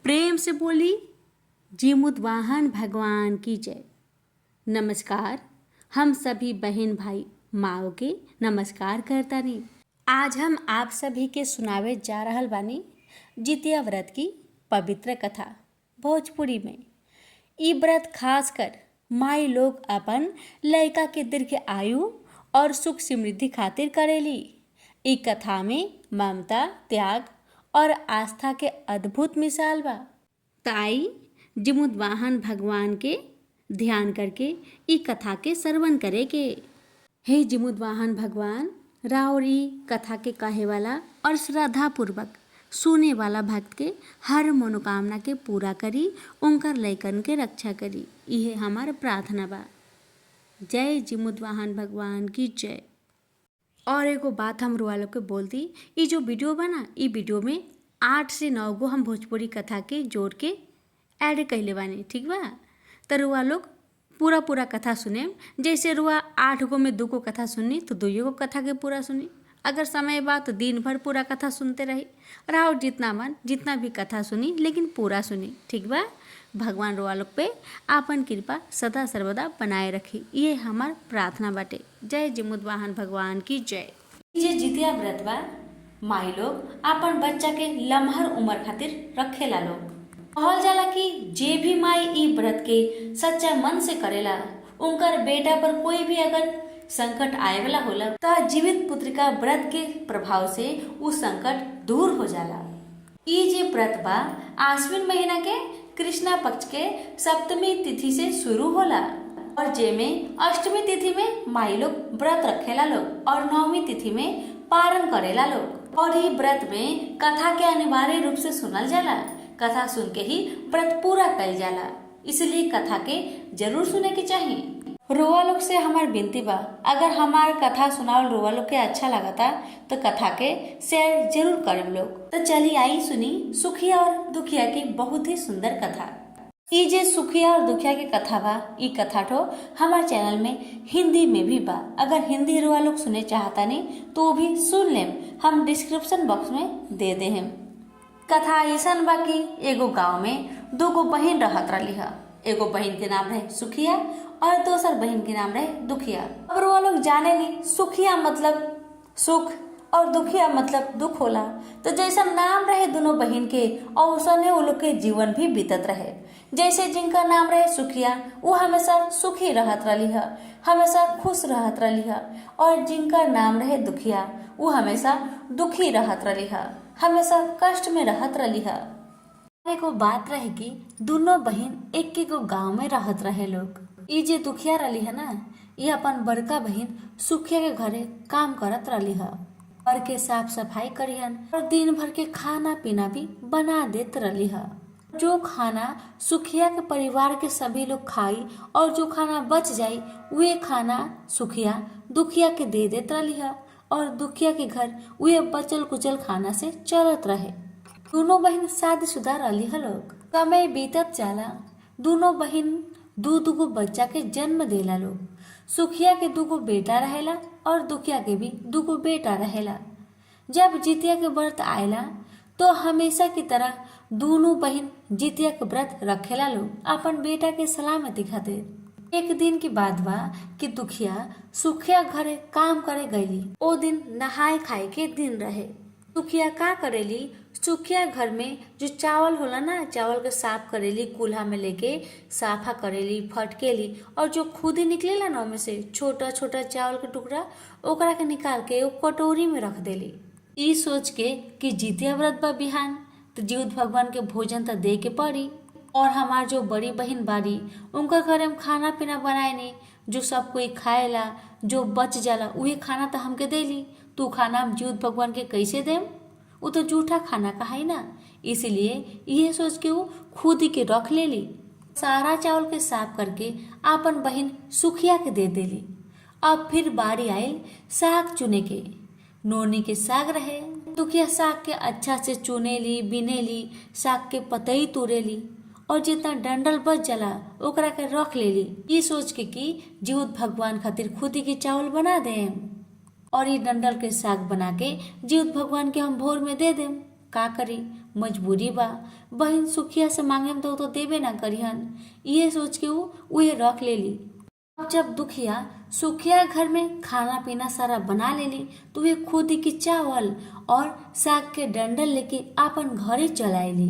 प्रेम से बोली जीमुतवाहन भगवान की जय। नमस्कार, हम सभी बहन भाई माओ के नमस्कार करतानी। आज हम आप सभी के सुनावे जा रहल बानी जितिया व्रत की पवित्र कथा भोजपुरी में। ई व्रत खास कर माई लोग अपन लड़का के दीर्घ आयु और सुख समृद्धि खातिर करेली। ई कथा में ममता, त्याग और आस्था के अद्भुत मिसाल बा। ताई जिमुतवाहन भगवान के ध्यान करके ई कथा के श्रवण करे के। हे जिमुतवाहन भगवान, राउर ई कथा के कहे वाला और श्रद्धा पूर्वक सुने वाला भक्त के हर मनोकामना के पूरा करी, उनकर लैकन के रक्षा करी। इहे हमार प्रार्थना बा। जय जिमुतवाहन भगवान की जय। और एगो बात हम रुआ लोग के बोलती, ई जो वीडियो बा ना, ई वीडियो में 8 से 9 गो हम भोजपुरी कथा के जोड़ के ऐड कैले बानी, ठीक बा। तो रुआ लोग पूरा कथा सुने। जैसे रुआ 8 गो में 2 गो कथा सुनी तो 2 गो कथा के पूरा सुनी। अगर समय बा तो दिन भर पूरा कथा सुनते रही। राउर जितना मन जितना भी कथा सुनी, लेकिन पूरा सुनी, ठीक बा। भगवान रुआ लोग पे आपन कृपा सदा सर्वदा बनाए रखी, ये हमार प्रार्थना बाटे। जय जिमुतवाहन भगवान की जय। जे जितिया व्रत बा, माई लोग अपन बच्चा के लम्हर उम्र खातिर रखेला लोग। कहल जाला कि जे भी माई ई व्रत के सच्चा मन से करेला, उनकर बेटा पर कोई भी अगर संकट आए वाला होला तो जीवित पुत्रिका व्रत के प्रभाव से उ संकट दूर हो जाला। ई जे व्रत बा आश्विन महीना के कृष्णा पक्ष के सप्तमी तिथि से शुरू होला और जेमे अष्टमी तिथि में माई लोग व्रत रखेला लोग और नवमी तिथि में पारण करेला लोग। और ई व्रत में कथा के अनिवार्य रूप से सुनल जाला। कथा सुन के ही व्रत पूरा कइल जाला, इसलिए कथा के जरूर सुने के चाहिए। रोआ लोग से हमार विनती बा, अगर हमार कथा सुनावल रोआ लोग के अच्छा लगता तो कथा के शेयर जरूर करें लोग। तो चलिए आई सुनी सुखिया और दुखिया की बहुत ही सुंदर कथा। ई जे सुखिया और दुखिया के कथा बा, ई कथा तो हमार चैनल में हिंदी में भी बा। अगर हिंदी रोआ लोग सुने चाहता नहीं तो भी सुन लेम, हम डिस्क्रिप्शन बॉक्स में दे दे हम। कथा ऐसन बा कि एगो गांव में 2 गो बहन रहत रही है। एगो बहन के नाम रहे सुखिया और दूसर बहन के नाम रहे दुखिया। अब वो लोग जाने नहीं सुखिया मतलब सुख और दुखिया मतलब दुख होला। तो जैसा नाम रहे दोनों बहन के और उसने वो लोग के जीवन भी बीतत रहे। जैसे जिनका नाम रहे सुखिया वो हमेशा सुखी रहत रही है, हमेशा खुश रहत रही है। और जिनका नाम रहे दुखिया वो हमेशा दुखी रहत रही है, हमेशा कष्ट में रहत रही है। एगो बात रहे कि दोनों बहन एक गांव में रहत रहे लोग। ये जे दुखिया रही है ना, ये अपन बड़का बहन सुखिया के घरे काम करत रही है। घर के साफ सफाई करिहन और दिन भर के खाना पीना भी बना देत रही है। जो खाना सुखिया के परिवार के सभी लोग खाई और जो खाना बच जाई वे खाना सुखिया दुखिया के दे देत रही है और दुखिया के घर वे बचल कुचल खाना से चलत रहे। दोनों बहन शादीशुदा रही है लोग। समय बीतत जाला, दोनों बहन 2 गो बच्चा के जन्म देला लोग। सुखिया के 2 गो बेटा रहेला और दुखिया के भी 2 गो बेटा रहेला। जब जितिया के व्रत आएला तो हमेशा की तरह दोनों बहन जितिया के व्रत रखेला लोग अपन बेटा के सलामती खातिर। एक दिन की बात बा कि दुखिया सुखिया घरे काम करे गईली। ओ दिन नहाए खाए के दिन रहे। सुखिया का करेली, सुखिया घर में जो चावल होला ना, चावल के साफ करेली, कूल्हा में लेके साफा करेली, फटकेली और जो खुदी निकलेला ना में से छोटा छोटा चावल के टुकड़ा ओकरा के निकाल के वो कटोरी में रख देली। ई सोच के कि जितिया व्रत बा बिहान तो जीव भगवान के भोजन तो दे के पड़ी। और हमार जो बड़ी बहन बारी उनका घर हम खाना पीना बनाए नहीं, जो सब कोई खाएला, जो बच जाला वही खाना तो हमके देली। तू खाना हम जीव भगवान के कैसे देम, वो तो जूठा खाना का है ना। इसीलिए ये सोच के वो खुद ही के रख लेली। सारा चावल के साफ करके आपन बहन सुखिया के दे देली। अब फिर बारी आयल साग चुने के। नोनी के साग रहे, दुखिया साग के अच्छा से चुनेली, बिनेली, साग के पतई तोड़ेली और जितना डंडल बच जाला ओकरा के रख लेली। ये सोच के कि जीवत भगवान खातिर खुद ही के चावल बना देम और ये डंडल के साग बना के जीवत भगवान के हम भोर में दे देम। का करी, मजबूरी बा, बहन सुखिया से मांगे तो देबे ना करिहन। ये सोच के वो उहे रख लेली। अब जब दुखिया सुखिया घर में खाना पीना सारा बना लेली तो वे खुद ही की चावल और साग के डंडल लेके आपन घरे चलाएली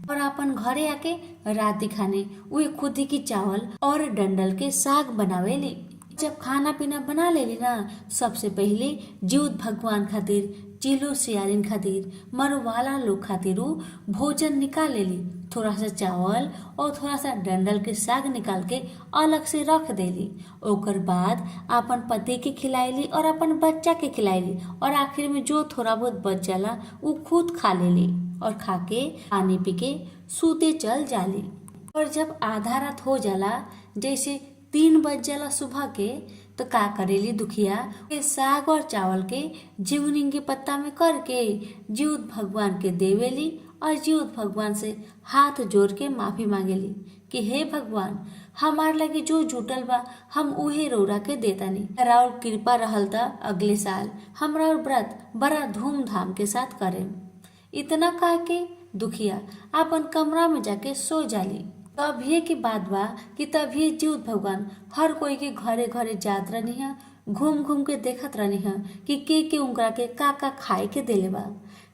और आपन घरे आके राती खाने वे खुद ही की चावल और डंडल के साग बनावेली। जब खाना पीना बना लेली ना, सबसे पहले जीउत भगवान खातिर, चिलो सियारिन खातिर, मरवाला लोग खातिर उ भोजन निकाल लेली। थोड़ा सा चावल और थोड़ा सा डंडल के साग निकाल के अलग से रख देली। ओकर बाद अपन पति के खिलाइली और अपन बच्चा के खिलाइली और आखिर में जो थोड़ा बहुत बच जाला उ खुद खा लेली और खा के पानी पी के सूते चल जाली। और जब आधा रात हो जाला, जैसे 3 बज जाला सुबह के, तो का करेली दुखिया के साग और चावल के जीवनिंग के पत्ता में करके जीउत भगवान के देवेली और जीउत भगवान से हाथ जोड़ के माफी मांगेली कि हे भगवान, हमार लगे जो जुटल बा हम उहे रौरा के देतानी। राउर कृपा रहल त अगले साल हम राउर व्रत बड़ा धूमधाम के साथ करेम। इतना कह के दुखिया अपन कमरा में जाके सो जाली। तभिए की बात बा कि तभिए जीउत भगवान हर कोई के घरे घरे जात रहनी है, घूम घूम के देखत रहनी है कि के उनकरा के का खाए के देले बा।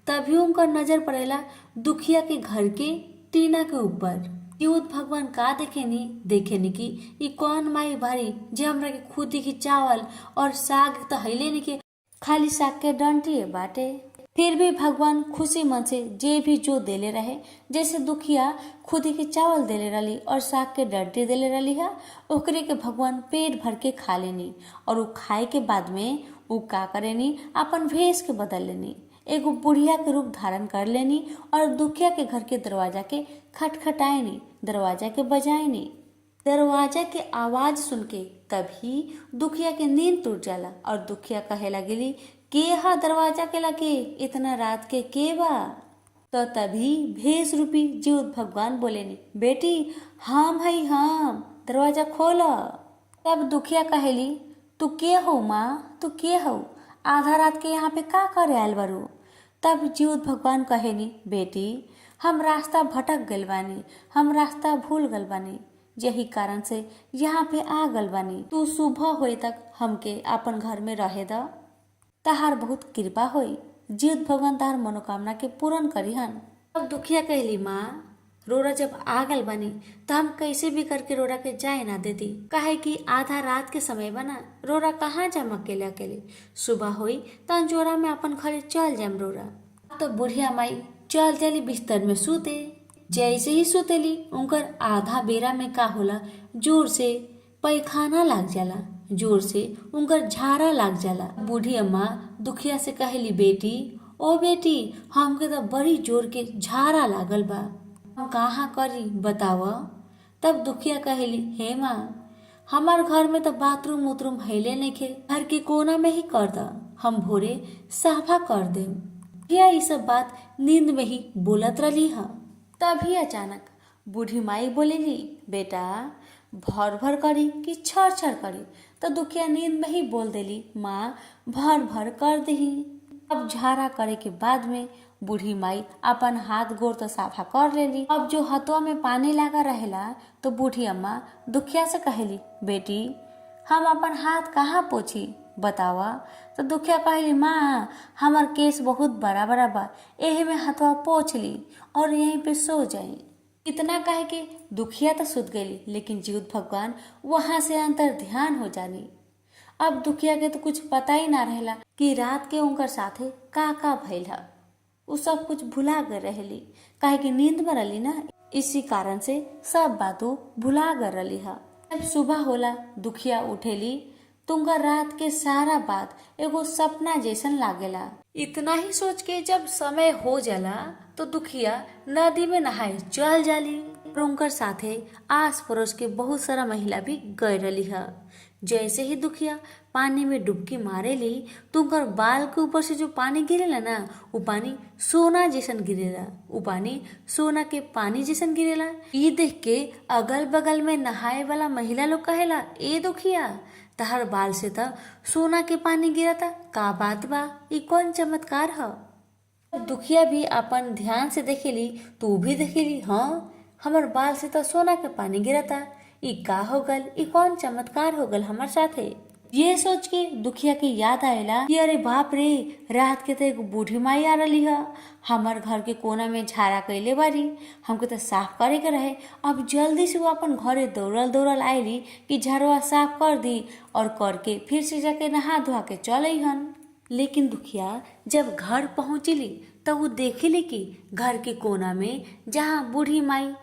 तभी उनका नजर पड़ेला दुखिया के घर के टीना के ऊपर। जीउत भगवान का देखेनी कि ई कौन माई भारी जे हमरा के खुदी की चावल और साग तो हैले नहीं के, खाली साग के डंटी बाटे। फिर भी भगवान खुशी मन से जे भी जो देले रहे, जैसे दुखिया खुदी के चावल देले रही और साग के डंटी देले रही है, ओकरे के भगवान पेट भर के खा लेनी और वो खाए के बाद में वो का करेनी, अपन भेष के बदल लेनी, एगो बुढ़िया के रूप धारण कर लेनी और दुखिया के घर के दरवाजा के खटखटाएनी, दरवाजा के बजाएनी। दरवाजा के आवाज सुन के तभी दुखिया के नींद टूट जाला और दुखिया कहे लगेली के हा दरवाजा के लगे इतना रात के बा। तो तभी भेष रूपी जीउत भगवान बोलेनी, बेटी हम हई हम, दरवाजा खोला। तब दुखिया कहेली, तू के हो माँ, तू के हो, आधा रात के यहाँ पे का करे आयल बारू। तब जीउत भगवान कहेनी, बेटी हम रास्ता भटक गल बानी, हम रास्ता भूल गल बानी, यही कारण से यहाँ पे आ गल बानी। तू सुबह होए तक हमके अपन घर में रहे दा, तहार बहुत कृपा होई, जीउत भगवान तहार मनोकामना के पूर्ण करिहन। अब दुखिया कहली, माँ रोरा जब आ गल बनी तो हम कैसे भी करके रोरा के जाए ना देती, काहे कि आधा रात के समय बना, रोरा कहाँ जाम अकेले अकेले, सुबह होई तो अंजोरा में अपन घरे चल जाम रोरा। तो बुढ़िया माई चल चली बिस्तर में सूते। जैसे ही सुतेली उनकर आधा बेरा में का होला, जोर से पैखाना लाग जाला, जोर से उनकर झाड़ा लाग जाला। बूढ़ी अम्मा दुखिया से कहली, बेटी ओ बेटी हमके तो बड़ी जोर के झाड़ा लागल बा, हम कहाँ करी बताव। तब दुखिया कहली, हे माँ हमार घर में तो बाथरूम उथरूम हैले नइखे, घर के कोना में ही कर दा, हम भोरे साफा कर देम। ये सब बात नींद में ही बोलत रही है। तभी अचानक बूढ़ी माई बोलेली, बेटा भर भर करी कि छर छर करी। तो दुखिया नींद में ही बोल देली, माँ भर भर कर दही। अब झाड़ा करे के बाद में बूढ़ी माई अपन हाथ गोड़ तो साफा कर लेली। अब जो हथवा में पानी लगा रहेला तो बूढ़ी अम्मा दुखिया से कहली, बेटी हम अपन हाथ कहाँ पोछी बतावा। तो दुखिया कहली, माँ हमार केस बहुत बड़ा बड़ा बा, यही में हथवा पोछ ली और यहीं पे सो जाई। इतना कहे के दुखिया तो सुत गई, लेकिन जीउत भगवान वहां से अंतर ध्यान हो जानी। अब दुखिया के तो कुछ पता ही ना रहेला कि रात के उनकर साथे का भइल है, उ सब कुछ भुला गए रहली, काहे कि नींद में रही ना, इसी कारण से सब बातों भुला गए रही है। जब सुबह होला दुखिया उठेली तो उनका रात के सारा बात एगो सपना जैसन लागेला। इतना ही सोच के जब समय हो जाला तो दुखिया नदी में नहाए चल जाली और उनकर साथे आस पड़ोस के बहुत सारा महिला भी गए रही है। जैसे ही दुखिया पानी में डुबकी मारेली तो उनकर बाल के ऊपर से जो पानी गिरेला ना, वो पानी सोना जैसन गिरेला, वो पानी सोना के पानी जैसन गिरेला। ये देख के अगल बगल में नहाए वाला महिला लोग कहेला, ए दुखिया तहर बाल से तो सोना के पानी गिरता, का बात बा, ये कौन चमत्कार है। दुखिया भी अपन ध्यान से देखेली, तू भी देखेली, हाँ हमर बाल से तो सोना के पानी गिरता। ई का हो गल, ई कौन चमत्कार हो गल हमार साथे। ये सोच के दुखिया के याद आएला कि अरे बाप रे, रात के तो एगो बूढ़ी माई आ रही है, हमार घर के कोना में झाड़ा कैले बारी, हमके तो साफ करे के रहे। अब जल्दी से वो अपन घरे दौड़ल दौड़ल आयली कि झाड़वा साफ कर दी और करके फिर से जाके नहा धोआ के चल हन। लेकिन दुखिया जब घर पहुंचली तो वो देखली कि घर के कोना में जहाँ बूढ़ी माई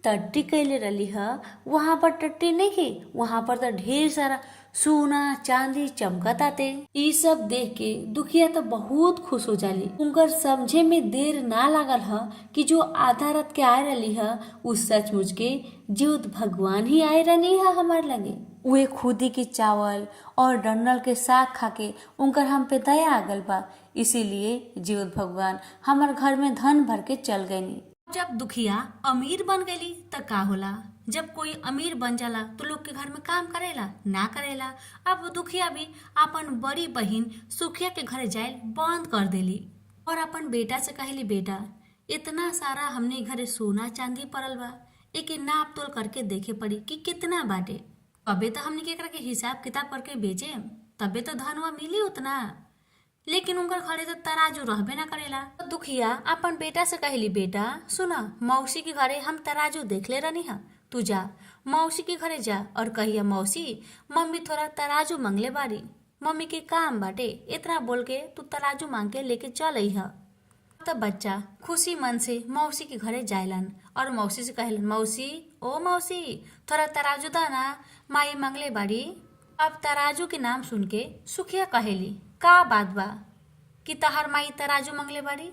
टट्टी कैले रही है वहां पर टट्टी नहीं है, वहां पर तो ढेर सारा सोना चांदी चमकताते। ई सब देख के दुखिया तो बहुत खुश हो जाली। उनकर समझे में देर ना लागल ह कि जो आधा रात के आए रही है उ सचमुच के जीवित भगवान ही आए रही है हमार लगे। वे खुदी के चावल और डंडल के साग खा के उनकर हम पे दया आ गल बा, इसीलिए जीवित भगवान हमार घर में धन भर के चल गईनी। जब दुखिया अमीर बन गई त का होला, जब कोई अमीर बन जाला तो लोग के घर में काम करेला ना करेला। अब दुखिया भी अपन बड़ी बहिन सुखिया के घरे जाए बंद कर देली और अपन बेटा से कहली, बेटा इतना सारा हमने घरे सोना चांदी पड़ल बा, एक नाप तोल करके देखे पड़ी कि कितना बाटे, तबे तो हमने एकरा के हिसाब किताब करके बेचे, तबे तो धनवा मिली उतना। लेकिन उनकर घरे तो तराजू रहबे ना करेला। तो दुखिया अपन बेटा से कहली, बेटा सुना, मौसी के घरे हम तराजू देख ले रही है, तू जा मौसी के घरे जा और कहिया, मौसी मम्मी थोड़ा तराजू मांगले बारी, मम्मी के काम बाटे, इतना बोल के तू तराजू मांग के लेके चल अइहा। तब बच्चा खुशी मन से मौसी के घरे जायलन और मौसी से कहलन, मौसी ओ मौसी थोड़ा तराजू दा ना, माई मांगले बाड़ी। अब तराजू के नाम सुन के सुखिया कहेली, का बात बा कि तहार माई तराजू मांगले बाड़ी,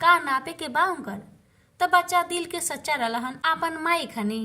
का नापे के बा उनकर। तब बच्चा दिल के सच्चा रहलन आपन माई खनी,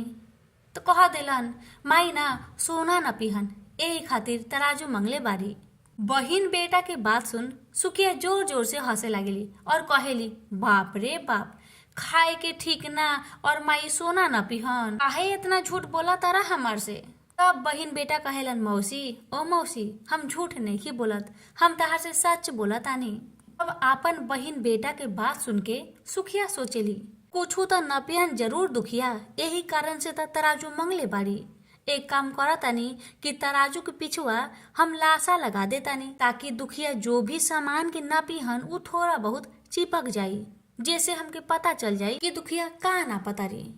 तो कह देलन, माई ना सोना न पिहन, एही खातिर तराजू मांगले बारी। बहिन बेटा के बात सुन सुखिया जोर जोर से हंसे लगेली और कहेली, बाप रे बाप, खाए के ठीक ना और माई सोना न पिहन, काहे इतना झूठ बोला तारा हमार से। तब बहिन बेटा कहेलन, मौसी ओ मौसी हम झूठ नहीं बोलत, हम तहार से सच बोलत आनी। अब आपन बहिन बेटा के बात सुन के सुखिया सोचेली, कुछ तो न पिहन जरूर दुखिया, यही कारण से तराजू मंगले बाड़ी। एक काम करा तानी कि तराजू के पिछुआ हम लाशा लगा दे तानी, ताकि दुखिया जो भी सामान के न पिहन वो थोड़ा बहुत चिपक जाई, जैसे हमके पता चल जाई कि दुखिया का ना पता रही।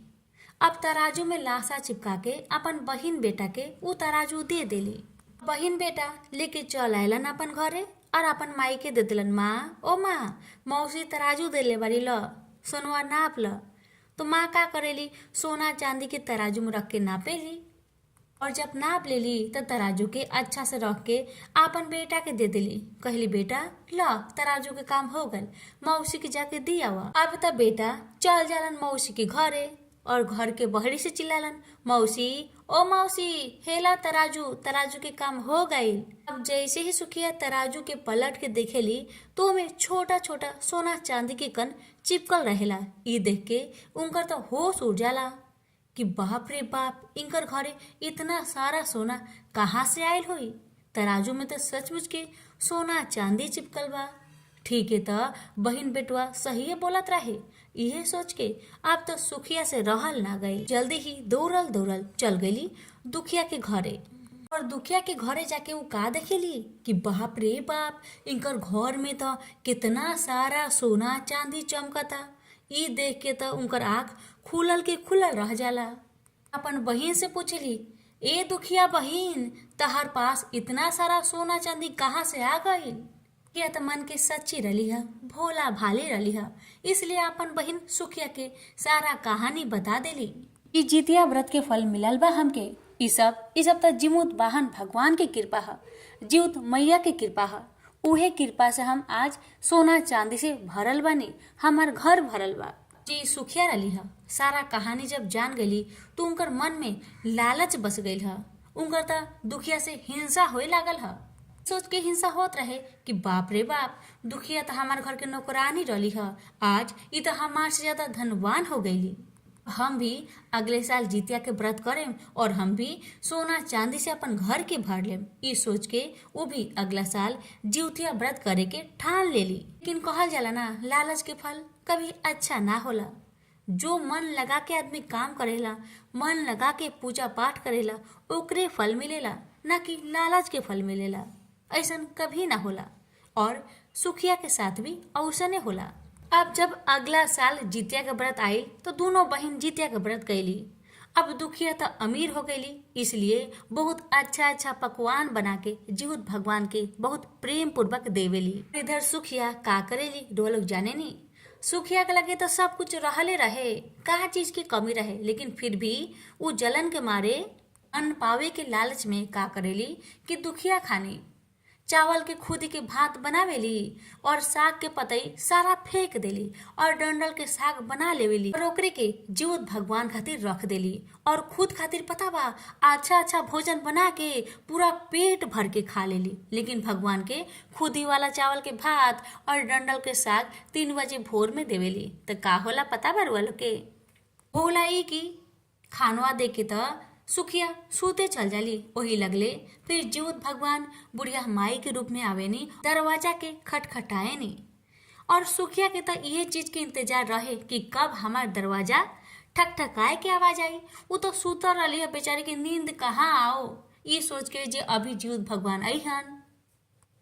अब तराजू में लाशा चिपका के अपन बहिन बेटा के वो तराजू दे देली। बहिन बेटा लेके चल आयलन अपन घरे और अपन माई के दे दिलन, माँ ओ माँ मौसी तराजू देले बारी, ल सोनवा नाप ल। तो माँ का करेली, सोना चांदी के तराजू में रख के नापेली और जब नाप लेली तो तराजू के अच्छा से रख के आपन बेटा के दे देली, कहली, बेटा ल तराजू के काम हो गल, मौसी के जाके दिया हुआ। अब तब बेटा चल जालन मौसी के घरे और घर के बहरी से चिल्लालन, मौसी ओ मौसी हेला तराजू, तराजू के काम हो गई। अब जैसे ही सुखिया तराजू के पलट के देखेली तो हमें छोटा छोटा सोना चांदी के कण चिपकल रहेला। ये देख के उनकर तो होश उड़ जाला कि बाप रे बाप, इनकर घरे इतना सारा सोना कहाँ से आयल हुई, तराजू में तो सचमुच के सोना चांदी चिपकल बा। ठीक है, तो बहिन बेटवा सही बोलत रहे, यह सोच के अब तो सुखिया से रहल ना गई। जल्दी ही दौड़ल दौड़ल चल गई दुखिया के घरे और दुखिया के घरे जाके वो का देखेली कि बाप रे बाप, इनकर घर में तो कितना सारा सोना चांदी चमकता। ये देख के तो उनकर आँख खुलल के खुलल रह जाला। अपन बहिन से पूछली, ए दुखिया बहिन, तहार पास इतना सारा सोना चांदी कहाँ से आ गई। यह तो मन के सच्ची रली है, भोला भाली रली है, इसलिए अपन बहिन सुखिया के सारा कहानी बता देली। ई जितिया व्रत के फल मिलल बा हमके। ई सब तो जीमुत वाहन भगवान के कृपा है, जीवत मैया के कृपा है। उहे कृपा से हम आज सोना चांदी से भरल बानी, हमार घर भरल बा। जी सुखिया रली है, सारा कहानी जब जान गई तो उनकर मन में लालच बस गई है, उनकर तो दुखिया से हिंसा होए लागल है। सोच के हिंसा होत रहे कि बाप रे बाप, दुखिया तो हमारे घर के नौकरानी रही है, आज ये तो हमार से ज्यादा धनवान हो गईली। हम भी अगले साल जितिया के व्रत करें और हम भी सोना चांदी से अपन घर के भर लेम। ई सोच के वो भी अगला साल जितिया व्रत करे के ठान ले ली। लेकिन कहल जाला ना, लालच के फल कभी अच्छा ना होला। जो मन लगा के आदमी काम करेला, मन लगा के पूजा पाठ करेला, ओकरे फल मिलेला, ना कि लालच के फल मिलेला। ऐसन कभी ना होला। और सुखिया के साथ भी औसने होला। अब जब अगला साल जितिया के व्रत आई तो दोनों बहन जितिया के व्रत कैली। अब दुखिया तो अमीर हो गईली, इसलिए बहुत अच्छा अच्छा पकवान बना के जीहुत भगवान के बहुत प्रेम पूर्वक देवेली। इधर सुखिया का करेली दो लोग जाने नहीं। सुखिया के लगे तो सब कुछ रहले रहे, का चीज की कमी रहे, लेकिन फिर भी वो जलन के मारे अन्न पावे के लालच में का करेली कि दुखिया खानी चावल के खुदी के भात बनावेली और साग के पतई सारा फेंक देली और डंडल के साग बना लेवेली और ओकरे के जीवत भगवान खातिर रख देली और खुद खातिर पता बा अच्छा अच्छा भोजन बना के पूरा पेट भर के खा लेली। लेकिन भगवान के खुदी वाला चावल के भात और डंडल के साग 3 बजे भोर में देवेली। तो का होला पता बा रुआ लोग के? होला ई की खानवा दे के तो सुखिया सूते चल जाली। वही लगले फिर जीवत भगवान बुढ़िया माई के रूप में आवेनी, दरवाजा के खटखटाएनी और सुखिया के तो ये चीज के इंतजार रहे कि कब हमार दरवाजा ठकठकाए के आवाज आई। वो तो सूतर रही है, बेचारे की नींद कहाँ आओ, ये सोच के जे अभी जीवत भगवान आई हन।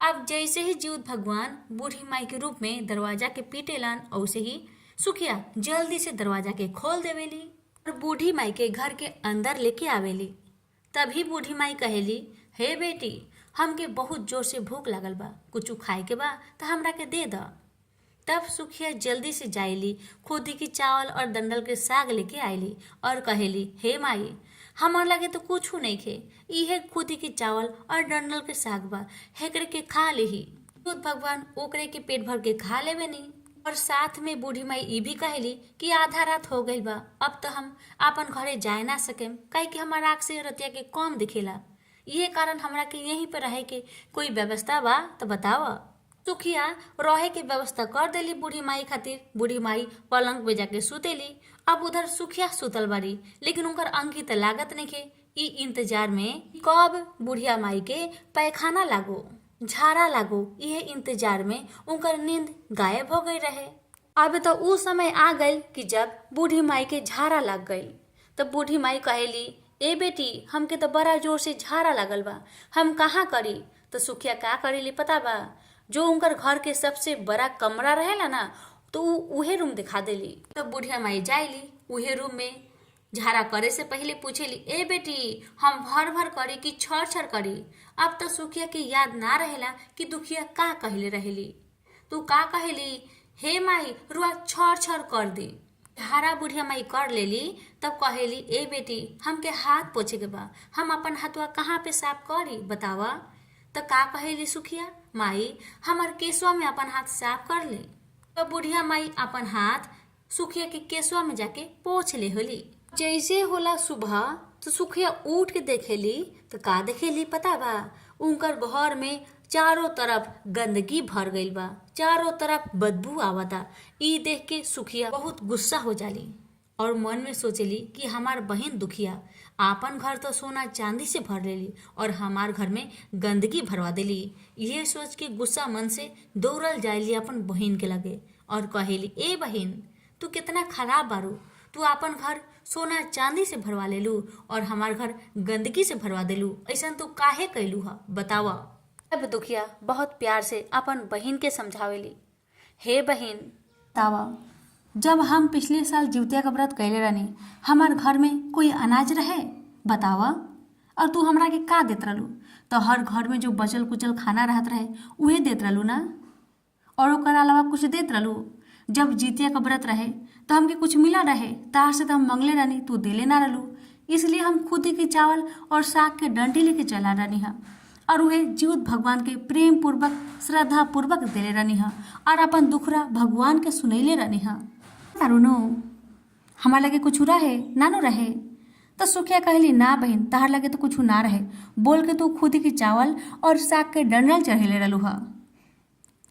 अब जैसे ही जीवत भगवान बूढ़ी माई के रूप में दरवाजा के पीटेलन, वैसे ही सुखिया जल्दी से दरवाजा के खोल देवेली और बूढ़ी माई के घर के अंदर लेके आवेली। तभी बूढ़ी माई कहेली, हे बेटी, हमके बहुत जोर से भूख लगल बा, कुछ खाए के बा तो हमरा के दे द। तब सुखिया जल्दी से जाइली, खुदी की चावल और डंडल के साग लेके आईली और कहेली, हे माई, हमार लगे तो कुछ नहीं खे, इहे खुदी की चावल और डंडल के साग बा, हेकरे के खा लेही। खुद भगवान ओकरे के पेट भर के खा लेवे नहीं। और साथ में बूढ़ी माई ये भी कहली कि आधा रात हो गई बा, अब तो हम अपन घरे जाए ना सकेम, काहे कि हमार आँख से रतिया के कम दिखेला। ये कारण हमरा के यहीं पर रहे के कोई व्यवस्था बा तो बताव। सुखिया रहे के व्यवस्था कर देली बूढ़ी माई खातिर। बूढ़ी माई पलंग पे जाके सुतेली। अब उधर सुखिया सुतल बारी, लेकिन उनकर अंगी तो लागत नहीं के। ई इंतजार में कब बुढ़िया माई के पैखाना लागो, झाड़ा लागो, यह इंतजार में उनकर नींद गायब हो गई रहे। अब तो वो समय आ गई कि जब बूढ़ी माई के झाड़ा लग गई। तो बूढ़ी माई कहेली, ए बेटी, हमके तो बड़ा जोर से झाड़ा लगल बा, हम कहाँ करी? तो सुखिया का करेली पता बा? जो उनकर घर के सबसे बड़ा कमरा रहेला ना, तो उहे रूम दिखा देली। तो बुढ़िया माई जाइली उहे रूम में। झाड़ा करे से पहले पूछेली, ए बेटी, हम भर भर करी कि छर छर करी? अब तो सुखिया के याद ना रहेला कि दुखिया का कहले रहेली। तू का कहेली, हे माई, रुआ छर छर कर दे। झाड़ा बुढ़िया माई कर लेली। तब कहेली, ए बेटी, हमके हाथ पोछे के बा, हम अपन हाथवा कहाँ पे साफ करी बतावा? तो का कहेली सुखिया, माई, हमार केसवा में अपन हाथ साफ कर ले। तो बुढ़िया माई अपन हाथ सुखिया के केसवा में जाके पोछ ले होली। जैसे होला सुबह तो सुखिया उठ के देखेली तो का देखेली पता बा? उनकर घर में चारों तरफ गंदगी भर गईल बा, चारों तरफ बदबू आवता। ई देख के सुखिया बहुत गुस्सा हो जाली और मन में सोचेली कि हमार बहन दुखिया आपन घर तो सोना चांदी से भर लेली और हमार घर में गंदगी भरवा देली। यह सोच के गुस्सा मन से दौड़ल जाइली अपन बहन के लगे और कहेली, ए बहन, तू कितना खराब बारू, तू अपन घर सोना चांदी से भरवा लेलू और हमार घर गंदगी से भरवा देलू, ऐसा तू काहे कैलू हा बतावा? अब दुखिया बहुत प्यार से अपन बहन के समझावेली, हे बहन, बतावा, जब हम पिछले साल जितिया का व्रत कैले रहनी, हमार घर में कोई अनाज रहे बतावा? और तू हमरा के का देत रहलू? तो हर घर में जो बचल कुचल खाना रहत रहे उहे देत रहलू ना, और ओकर अलावा कुछ देत रहलू? जब जितिया का व्रत रहे तो हमके कुछ मिला रहे, तार से तो हम मंगले रहनी, तू देले ना रहलू, इसलिए हम खुद के चावल और साग के डंटी लेके चला रहनी हा और उहे जीवत भगवान के प्रेम पूर्वक श्रद्धा पूर्वक देले रहनी हा और अपन दुखरा भगवान के सुनैले रहनी हा। तारुनो हमार लगे कुछ रहे ना नो रहे? तो सुखिया कहली, ना बहन, तहार लगे तो कुछ ना रहे, बोल के तू खुद के चावल और साग के डंडल चढ़ेले रहलू हा।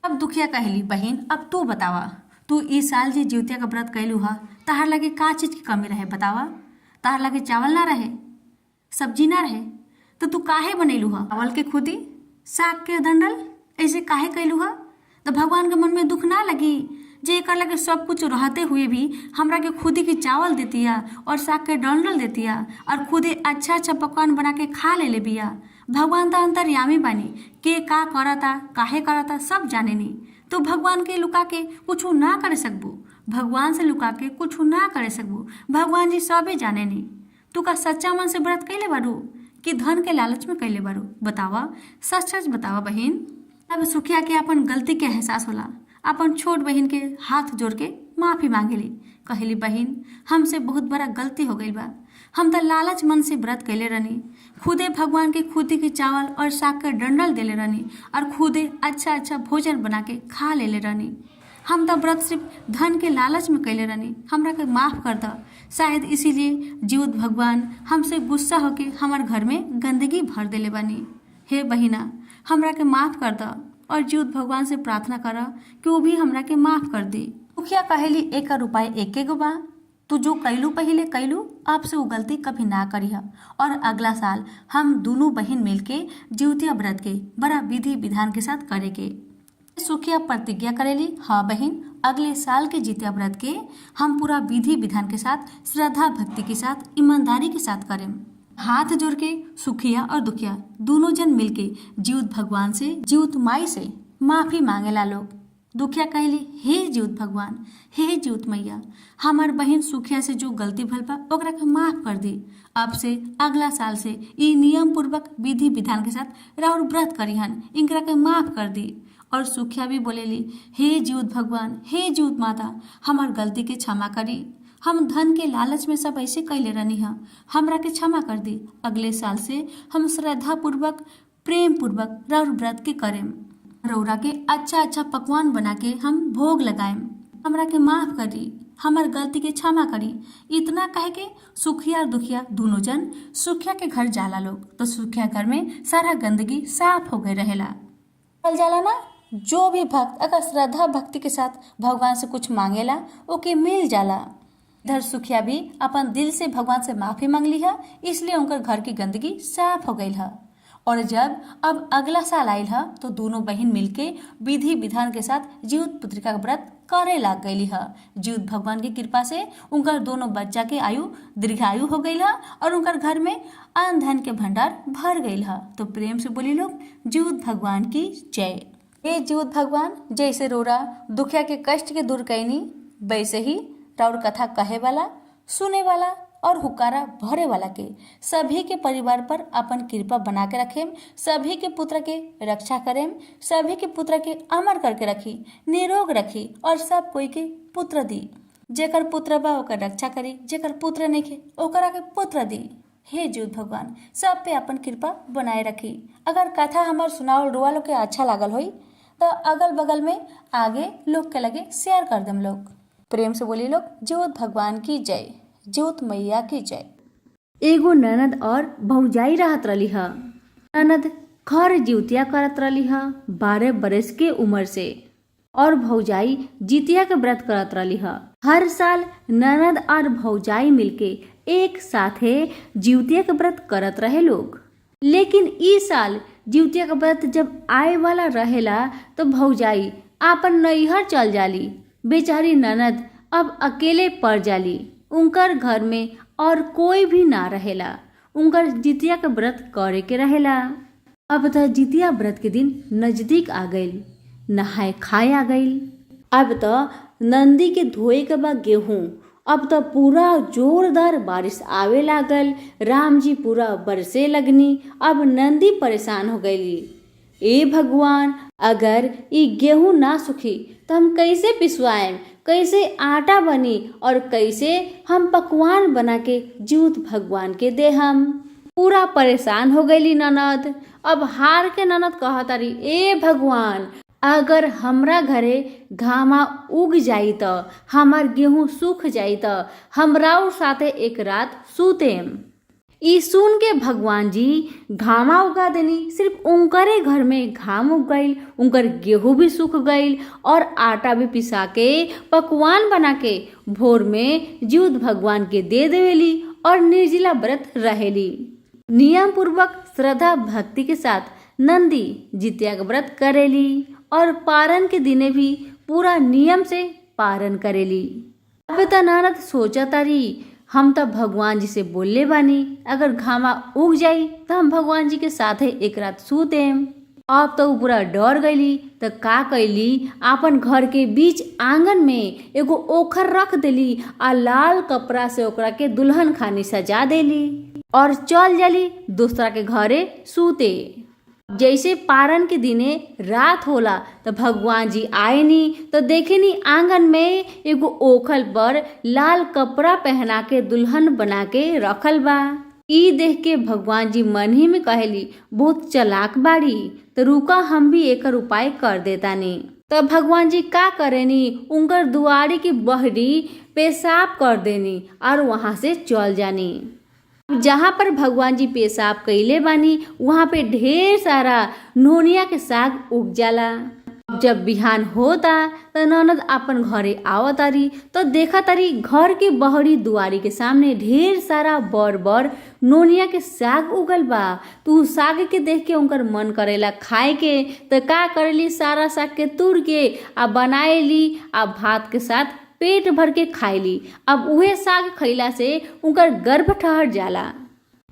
अब दुखिया कहली, बहन, अब तू बतावा, तू इस साल जे जिउतिया का व्रत कैलू ह तहार लगे का चीज की कमी रहे बतावा। तहार लगे चावल ना रहे, सब्जी ना रहे, तो तू काहे बनैलू ह चावल के खुदी, साग के डंडल, ऐसे काहे कैलू ह। तो भगवान के मन में दुख ना लगी जे एकर लगे सब कुछ रहते हुए भी हमरा के खुदी के चावल देतिया और साग के डंडल देतिया और खुदे अच्छा अच्छा पकवान बना के खा ले बिया। भगवान तो अंतर्यामी बानी, के का करता काहे करता सब जाने नी। तो भगवान के लुका के कुछ ना करे सकबू, भगवान से लुका के कुछ ना करे सकबू, भगवान जी सबे जाने नी। तू का सच्चा मन से व्रत कैले बारू कि धन के लालच में कैले बारू बतावा, सच सच बतावा बहिन। अब सुखिया के अपन गलती के एहसास होला, अपन छोट बहिन के हाथ जोड़ के माफी मांगेली, कहली बहिन हमसे बहुत बड़ा गलती हो गई बा, हम तो लालच मन से व्रत कैले रहनी, खुदे भगवान के खुदी के चावल और साग के डंडल देले रहनी और खुदे अच्छा अच्छा भोजन बना के खा लेले रहनी। हम तो व्रत सिर्फ धन के लालच में कैले रहनी, हमरा के माफ कर द। शायद इसीलिए जीउत भगवान हमसे गुस्सा होके हमार घर में गंदगी भर देले बानी। हे बहिना हमरा के माफ कर द और जीउत भगवान से प्रार्थना कर कि वो भी हमरा के माफ कर दे। मुखिया कहेली एकर उपाय एके गो बा, तू जो कैलू पहले कैलू आपसे वो गलती कभी ना करी और अगला साल हम दोनों बहन मिलके जिउतिया व्रत के बड़ा विधि विधान के साथ करे के। सुखिया प्रतिज्ञा करेली, हाँ बहन अगले साल के जितिया व्रत के हम पूरा विधि विधान के साथ श्रद्धा भक्ति के साथ ईमानदारी के साथ करें। हाथ जोड़ के सुखिया और दुखिया दोनों जन मिलके जीउत भगवान से जीउत माई से माफी मांगेला लोग। दुखिया कहली, हे जीउत भगवान, हे जीउत मैया, हमार बहन सुखिया से जो गलती भल बा ओकरा के माफ कर दी। अब से अगला साल से ई नियम पूर्वक विधि विधान के साथ राउर व्रत करिहन, इनकरा के माफ कर दी। और सुखिया भी बोलेली, हे जीउत भगवान, हे जीउत माता, हमार गलती के क्षमा करी, हम धन के लालच में सब ऐसे कैले रहनी है, हमरा के क्षमा कर दी। अगले साल से हम श्रद्धा पूर्वक प्रेम पूर्वक राउर व्रत के करेम, रौरा के अच्छा अच्छा पकवान बना के हम भोग लगाएम, हमरा के माफ करी, हमार गलती के क्षमा करी। इतना कह के सुखिया और दुखिया दोनों जन सुखिया के घर जाला लोग। तो सुखिया घर में सारा गंदगी साफ हो गए रहेला। चल जाला ना, जो भी भक्त अगर श्रद्धा भक्ति के साथ भगवान से कुछ मांगेला ओके मिल जाला। इधर सुखिया भी अपन दिल से भगवान से माफी मांगली है, इसलिए उनकर घर की गंदगी साफ हो गई है। और जब अब अगला साल आयल है तो दोनों बहन मिलके विधि विधान के साथ जीउत पुत्रिका का व्रत करे लाग गई है। जीउत भगवान की कृपा से उनकर दोनों बच्चा के आयु दीर्घायु हो गई है और उनकर घर में अन्न धन के भंडार भर गई है। तो प्रेम से बोली लोग, जीउत भगवान की जय। हे जीउत भगवान, जैसे रोरा दुखिया के कष्ट के दूर कैनी, वैसे ही राउर कथा कहे वाला, सुने वाला और हुकारा भरे वाला के सभी के परिवार पर अपन कृपा बना के रखेम, सभी के पुत्र के रक्षा करेम, सभी के पुत्र के अमर करके रखी, निरोग रखी और सब कोई के पुत्र दी। जेकर पुत्र बा ओकर रक्षा करी, जेकर पुत्र नहीं खे ओकरा के पुत्र दी। हे जीउत भगवान सब पे अपन कृपा बनाए रखी। अगर कथा हमार सुनावल रुआ लोग के अच्छा लागल होई तो अगल बगल में आगे लोग के लगे शेयर कर देम लोग। प्रेम से बोली लोग, जीउत भगवान की जय, जीउत मैया की जय। एगो ननद और भौजाई रहत रही है। ननद घर जिउतिया करत रही है 12 बरस के उम्र से और भौजाई जितिया के व्रत करत रही है। हर साल ननद और भौजाई मिलके एक साथे जिउतिया के व्रत करत रहे लोग। लेकिन इस साल जिउतिया का व्रत जब आए वाला रहेला तो भौजाई आपन नैहर चल जाली। बेचारी ननद अब अकेले पड़ जाली, उनकर घर में और कोई भी ना रहेला, उनकर जितिया के व्रत करे के रहेला। अब तो जितिया व्रत के दिन नजदीक आ गईल, नहाए खाए आ गईल। अब तो नंदी के धोए के बाद गेहूं, अब तो पूरा जोरदार बारिश आवे लागल, राम जी पूरा बरसे लगनी। अब नंदी परेशान हो गईली, ए भगवान अगर ये गेहूं ना सूखी तो हम कैसे पिसवाएं, कैसे आटा बनी और कैसे हम पकवान बना के जीउत भगवान के दे। हम पूरा परेशान हो गईली ननद। अब हार के ननद कहतारी, ए भगवान अगर हमरा घरे घामा उग जाई तो हमार गेहूं सूख जाई तो हमराउ साथे एक रात सूतेम। ई सुन के भगवान जी घामा उगा देनी। सिर्फ उनकरे घर में घाम उग गईल, उनकर गेहूं भी सूख गईल और आटा भी पिसा के पकवान बना के भोर में जीउत भगवान के दे देवेली और निर्जला व्रत रहेली। नियम पूर्वक श्रद्धा भक्ति के साथ नंदी जितिया का व्रत करेली और पारण के दिने भी पूरा नियम से पारण करेली। अब त नारद सोचा तारी हम तो भगवान जी से बोलले बानी, अगर घामा उग जाई तो हम भगवान जी के साथे एक रात सूतेम। अब तो पूरा डर गईली तो का कैली, आपन घर के बीच आंगन में एगो ओखर रख देली आ लाल कपड़ा से ओकरा के दुल्हन खानी सजा देली और चल जाली दूसरा के घरे सूते। जैसे पारण के दिने रात होला तो भगवान जी आएनी तो देखेनी आंगन में एगो ओखल पर लाल कपड़ा पहना के दुल्हन बना के रखल बा। ई देख के भगवान जी मन ही में कहली बहुत चालाक बाड़ी, तो रुका हम भी एकर उपाय कर देतानी। तब भगवान जी का करेनी, उनकर दुआरी की बहरी पेशाब कर देनी और वहां से चल जानी। जहाँ पर भगवान जी पेशाब कैले बानी वहाँ पे ढेर सारा नोनिया के साग उग जाला। जब बिहान होता तो ननद अपन घरे आवतारी तो देखा तारी घर के बहरी दुआरी के सामने ढेर सारा बर बर नोनिया के साग उगल बा। तो साग के देख के उनकर मन करेला खाए के, तो का करेली सारा साग के तुर के आ बनाएली आ भात के साथ पेट भर के खाइली। अब उहे साग खैला से उनकर गर्भ ठहर जाला,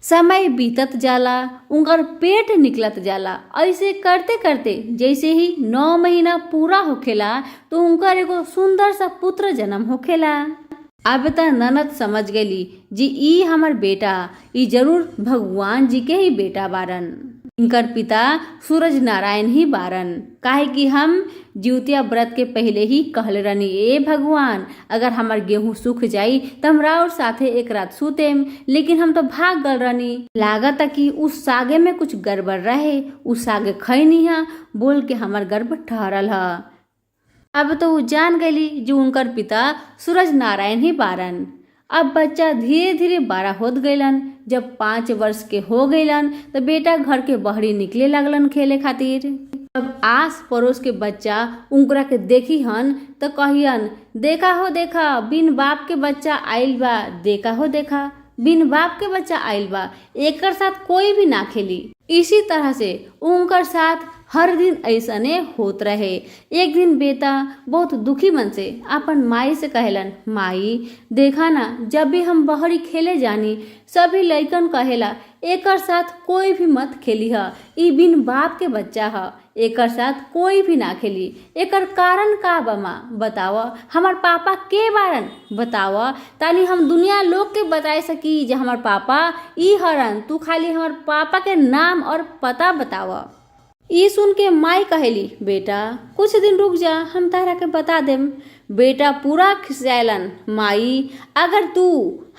समय बीतत जाला, उनकर पेट निकलत जाला। ऐसे करते करते जैसे ही 9 महीना पूरा होखेला तो उनकर एगो सुंदर सा पुत्र जन्म होखेला। अब त ननद समझ गई जी ई हमर बेटा, ई जरूर भगवान जी के ही बेटा बारन। इनकर पिता सूरज नारायण ही बारन, काहे कि हम जिउतिया व्रत के पहले ही कहले रहनी, ए भगवान अगर हमार गेहूं सूख जाई तो हम राउर साथे एक रात सूतेम, लेकिन हम तो भाग गल रहनी। लागत कि उस सागे में कुछ गड़बड़ रहे, उस सागे खैनी हा बोल के हमार गर्भ ठहरल हा। अब तो वो जान गई जो उनकर पिता सूरज नारायण ही बारन। अब बच्चा धीरे धीरे बड़ा होत गईलन। जब 5 वर्ष के हो गईलन तो बेटा घर के बहरी निकले लगलन खेले खातिर। अब आस पड़ोस के बच्चा उनकरा के देखी हन तो कहियन, देखा हो देखा बिन बाप के बच्चा आइल बा, देखा हो देखा बिन बाप के बच्चा आइल बा, एकर साथ कोई भी ना खेली। इसी तरह से उनकर साथ हर दिन ऐसने होत रहे। एक दिन बेटा बहुत दुखी मन से अपन माई से कहलन, माई देखा ना जब भी हम बहरी खेले जानी सभी लइकन कहेला एकर साथ कोई भी मत खेली हा, ई बिन बाप के बच्चा हा, एकर साथ कोई भी ना खेली। एकर कारण का बा माँ बतावा, हमार पापा के बारन बतावा, ताली हम दुनिया लोग के बताए सकी जे हमार पापा ई हरन, तू खाली हमार पापा के नाम और पता बतावा। ई सुन के माई कहेली, बेटा कुछ दिन रुक जा हम तारा के बता देम। बेटा पूरा खिसियालन, माई अगर तू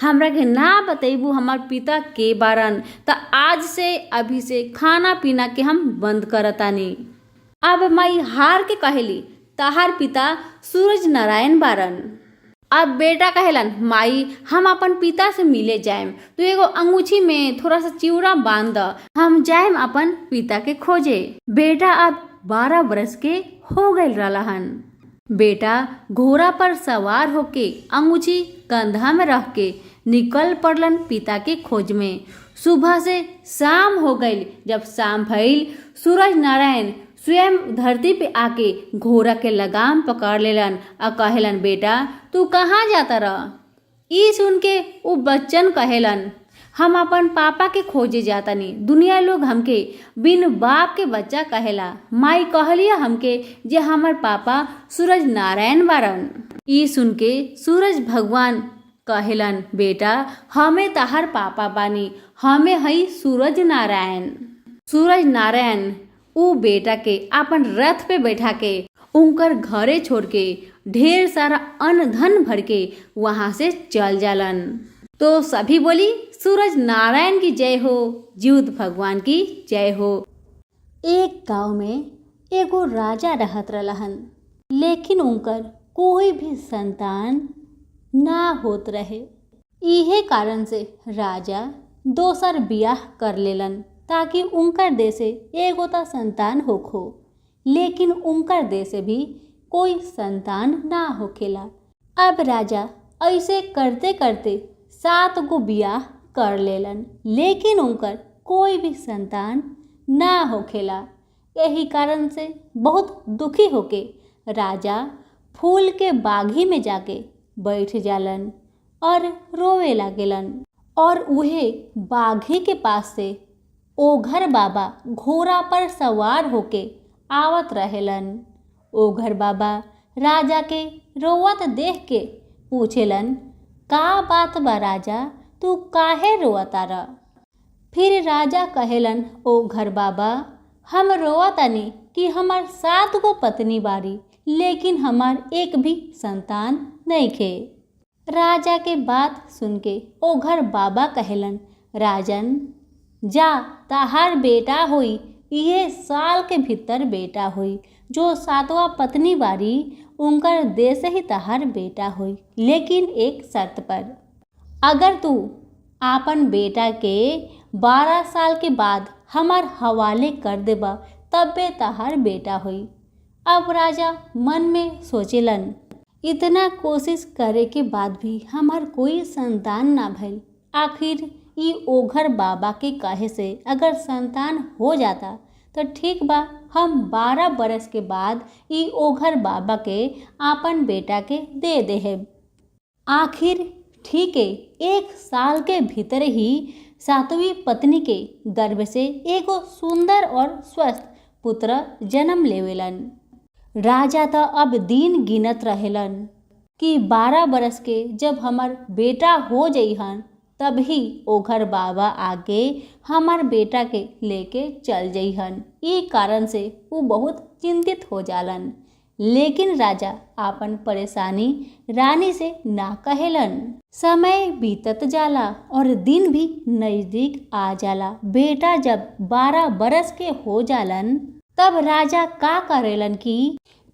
हमरा के ना बतेबू हमार पिता के बारन तो आज से अभी से खाना पीना के हम बंद करतानी। अब माई हार के कहेली, तहार पिता सूरज नारायण बारन। अब बेटा कहलन, माई हम अपन पिता से मिले जाएम, तो एगो अंगूठी में थोड़ा सा चिवड़ा बांध द, हम जाएम अपन पिता के खोजे। बेटा अब 12 वर्ष के हो गए रहलन। बेटा घोड़ा पर सवार होके अंगूठी कंधा में रख के निकल पड़लन पिता के खोज में। सुबह से शाम हो गई। जब शाम भइल सूरज नारायण स्वयं धरती पे आके घोड़ा के लगाम पकड़ लेलन और कहेलन, बेटा तू कहाँ जाता रह। ई सुन के वो बच्चन कहेलन, हम अपन पापा के खोजे जातानी, दुनिया लोग हमके बिन बाप के बच्चा कहेला। माई कहलिया हमके जे हमार पापा सूरज नारायण बारन। ई सुन के सूरज भगवान कहेलन, बेटा हमें तहार पापा बानी, हमें हई सूरज नारायण। सूरज नारायण ऊ बेटा के अपन रथ पे बैठा के उनकर घरे छोड़ के ढेर सारा अन्न धन भर के वहां से चल जालन। तो सभी बोली सूरज नारायण की जय हो, जीउत भगवान की जय हो। एक गांव में एगो राजा रहत रहलन, लेकिन उनकर कोई भी संतान ना होत रहे। इहे कारण से राजा दोसर बियाह कर लेलन ताकि उनकर देश से एगो ता संतान होखो। लेकिन उनकर देश से भी कोई संतान ना होखेला। अब राजा ऐसे करते करते 7 गो बियाह कर लेलन, लेकिन उनकर कोई भी संतान ना होखेला। यही कारण से बहुत दुखी होके राजा फूल के बागी में जाके बैठ जालन और रोवे लागेलन। और उहे बागी के पास से ओघर बाबा घोड़ा पर सवार होके आवत रहेलन। ओघर बाबा राजा के रोवत देख के पूछेलन, का बात बा राजा, तू काहे रोवतारा? फिर राजा कहेलन, ओघर बाबा, हम रोवतानी कि हमार 7 गो पत्नी बारी, लेकिन हमार एक भी संतान नइखे। राजा के बात सुन के ओघर बाबा कहेलन, राजन जा, तहार बेटा होई, ये साल के भीतर बेटा होई। जो 7वां पत्नी बारी उनकर देश ही तहार बेटा होई, लेकिन एक शर्त पर। अगर तू आपन बेटा के 12 साल के बाद हमार हवाले कर देबा तबे तहार बेटा होई। अब राजा मन में सोचेलन, इतना कोशिश करे के बाद भी हमार कोई संतान ना भइल। आखिर ई ओघर बाबा के कहे से अगर संतान हो जाता तो ठीक बा, हम 12 बरस के बाद ई ओघर बाबा के आपन बेटा के दे देहेब। आखिर ठीक है, 1 साल के भीतर ही 7वीं पत्नी के गर्भ से एगो सुंदर और स्वस्थ पुत्र जन्म लेवेलन। राजा तो अब दिन गिनत रहेलन कि 12 बरस के जब हमार बेटा हो जइहन तब ही ओघर बाबा आके हमार बेटा के लेके चल जइहन। ई कारण से वो बहुत चिंतित हो जालन। लेकिन राजा आपन परेशानी रानी से ना कहेलन। समय बीतत जाला और दिन भी नजदीक आ जाला। बेटा जब 12 बरस के हो जालन तब राजा का करेलन कि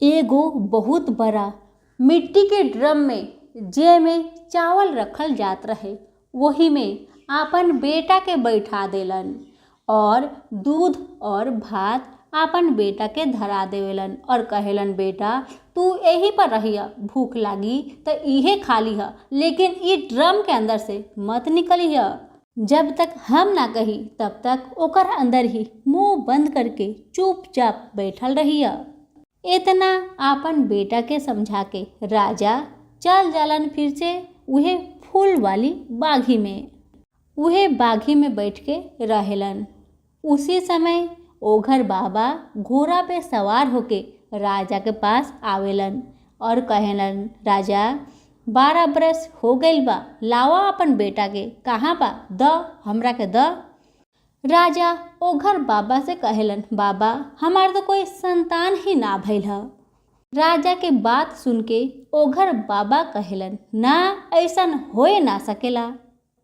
एगो बहुत बड़ा मिट्टी के ड्रम में जे में चावल रखल जात रहे वही में आपन बेटा के बैठा देलन और दूध और भात आपन बेटा के धरा देवेलन और कहेलन, बेटा तू यही पर रहिया, भूख लागी तो इहे खा लिहा, लेकिन ई ड्रम के अंदर से मत निकलिहा। जब तक हम ना कही तब तक ओकर अंदर ही मुंह बंद करके चुपचाप बैठल रहिया। इतना आपन बेटा के समझा के राजा चल जालन फिर से उहे फूल वाली बागी में। उहे बागी में बैठ के रहेलन। उसी समय ओघर बाबा घोड़ा पे सवार होके राजा के पास आवेलन और कहेलन, राजा 12 बरस हो गइल बा, लावा अपन बेटा के, कहाँ बा, द हमरा के द। राजा ओघर बाबा से कहेलन, बाबा हमार तो कोई संतान ही ना भइल ह। राजा के बात सुन के ओघर बाबा कहेलन, ना ऐसन होए ना सकेला।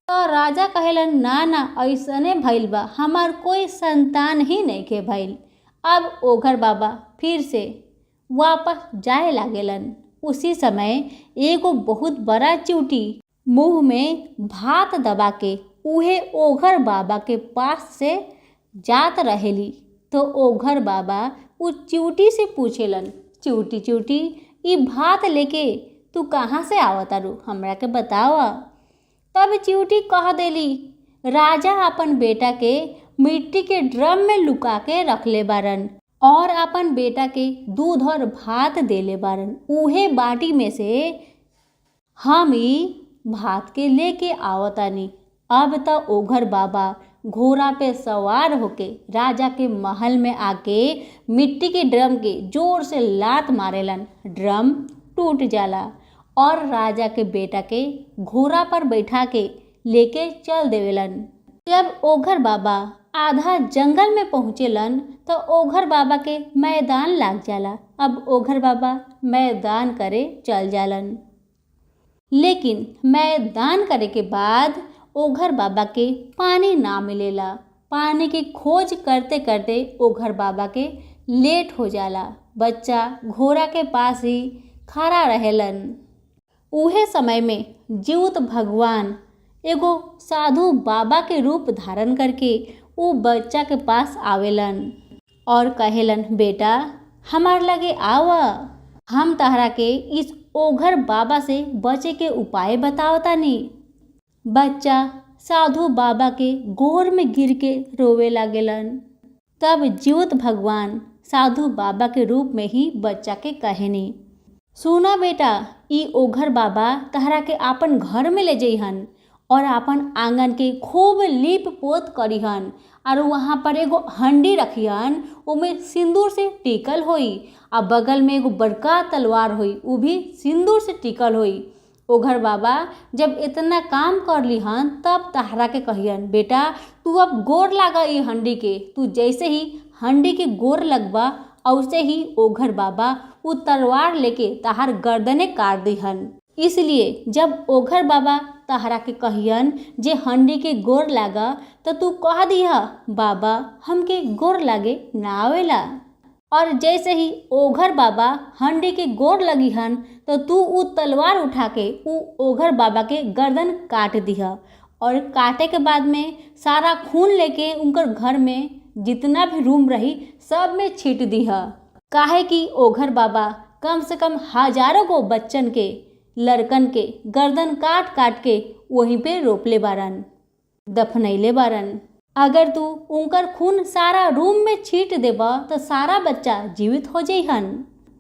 तो राजा कहेलन, ना ना ऐसने भइल बा, हमार कोई संतान ही नहीं के भइल। अब ओघर बाबा फिर से वापस जाए लागेलन। उसी समय एगो बहुत बड़ा चिउटी मुंह में भात दबा के उहे ओघर बाबा के पास से जात रहेली। तो ओघर बाबा उस चिउटी से पूछेलन, चिउटी चिउटी ई भात लेके तू कहाँ से आवतारू, हमरा के बतावा। तब चिउटी कह देली, राजा अपन बेटा के मिट्टी के ड्रम में लुका के रखले बारन और अपन बेटा के दूध और भात देले बारन। उहे बाटी में से हम ई भात के लेके आवतानी। अब तो ओघर बाबा घोड़ा पे सवार होके राजा के महल में आके मिट्टी के ड्रम के जोर से लात मारेलन। ड्रम टूट जाला और राजा के बेटा के घोड़ा पर बैठा के लेके चल देवेलन। जब ओघर बाबा आधा जंगल में पहुँचेलन तो ओघर बाबा के मैदान लाग जाला। अब ओघर बाबा मैदान करे चल जालन, लेकिन मैदान करे के बाद ओघर बाबा के पानी ना मिलेला। पानी की खोज करते करते ओघर बाबा के लेट हो जाला। बच्चा घोड़ा के पास ही खड़ा रहेलन। उहे समय में जीउत भगवान एगो साधु बाबा के रूप धारण करके वो बच्चा के पास आवेलन और कहेलन, बेटा हमार लगे आवा, हम तहरा के इस ओघर बाबा से बचे के उपाय बतावतानी। बच्चा साधु बाबा के गोर में गिर के रोवे लागेलन। तब जीवित भगवान साधु बाबा के रूप में ही बच्चा के कहेनी, सुना बेटा, ई ओघर बाबा तहरा के आपन घर में ले जइहन और आपन आंगन के खूब लीप पोत करिहन और वहाँ पर एगो हंडी रखिहन, उमें सिंदूर से टिकल होई आ बगल में एगो बड़का तलवार होई, उ भी सिंदूर से टिकल होई। ओघर बाबा जब इतना काम कर लिहन तब तहरा के कहियन, बेटा तू अब गोर लागा ई हंडी के। तू जैसे ही हंडी के गोर लगबा वैसे ही ओघर बाबा वो तलवार लेके तहार गर्दने काट दिहन। इसलिए जब ओघर बाबा तहरा के कहियन जे हंडी के गोर लागा तो तू कह दिया, बाबा हमके गोर लागे ना आवेला। और जैसे ही ओघर बाबा हंडी के गोर लगिहन तो तू उ तलवार उठा के उ ओघर बाबा के गर्दन काट दिया और काटे के बाद में सारा खून लेके उनकर घर में जितना भी रूम रही सब में छीट दिया। काहे कि ओघर बाबा कम से कम हजारों को बच्चन के लड़कन के गर्दन काट काट के वहीं पे रोपले बारन, दफनैले बारन। अगर तू उनकर खून सारा रूम में छीट देबा तो सारा बच्चा जीवित हो जइहन।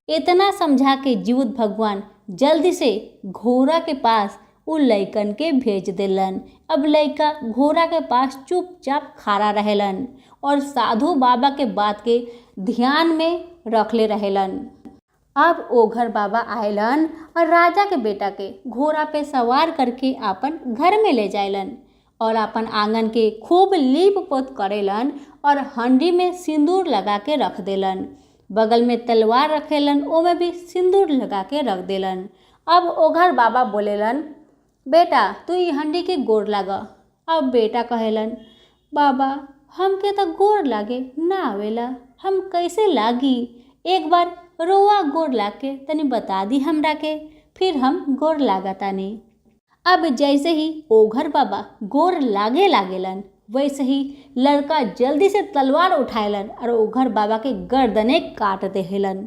इतना समझा के जीवित भगवान जल्दी से घोड़ा के पास उ लइकन के भेज देलन। अब लइका घोड़ा के पास चुपचाप खड़ा रहेलन और साधु बाबा के बात के ध्यान में रखले रहेलन। अब ओघर बाबा आयलन और राजा के बेटा के घोड़ा पे सवार करके अपन घर में ले जायलन और अपन आंगन के खूब लीप पोत करेलन और हंडी में सिंदूर लगा के रख देलन। बगल में तलवार रखेलन, ओमे भी सिंदूर लगा के रख देलन। अब ओघर बाबा बोलेलन, बेटा तू ई हंडी के गोर लागा। अब बेटा कहेलन, बाबा हमके तो गोर लागे ना आवेला, हम कैसे लागी, एक बार रोआ गोर लाके तनी बता दी हमरा के, फिर हम गोर लागतानी। अब जैसे ही ओघर बाबा गोर लागे लागेलन वैसे ही लड़का जल्दी से तलवार उठाएलन और ओघर बाबा के गर्दने काट देहलन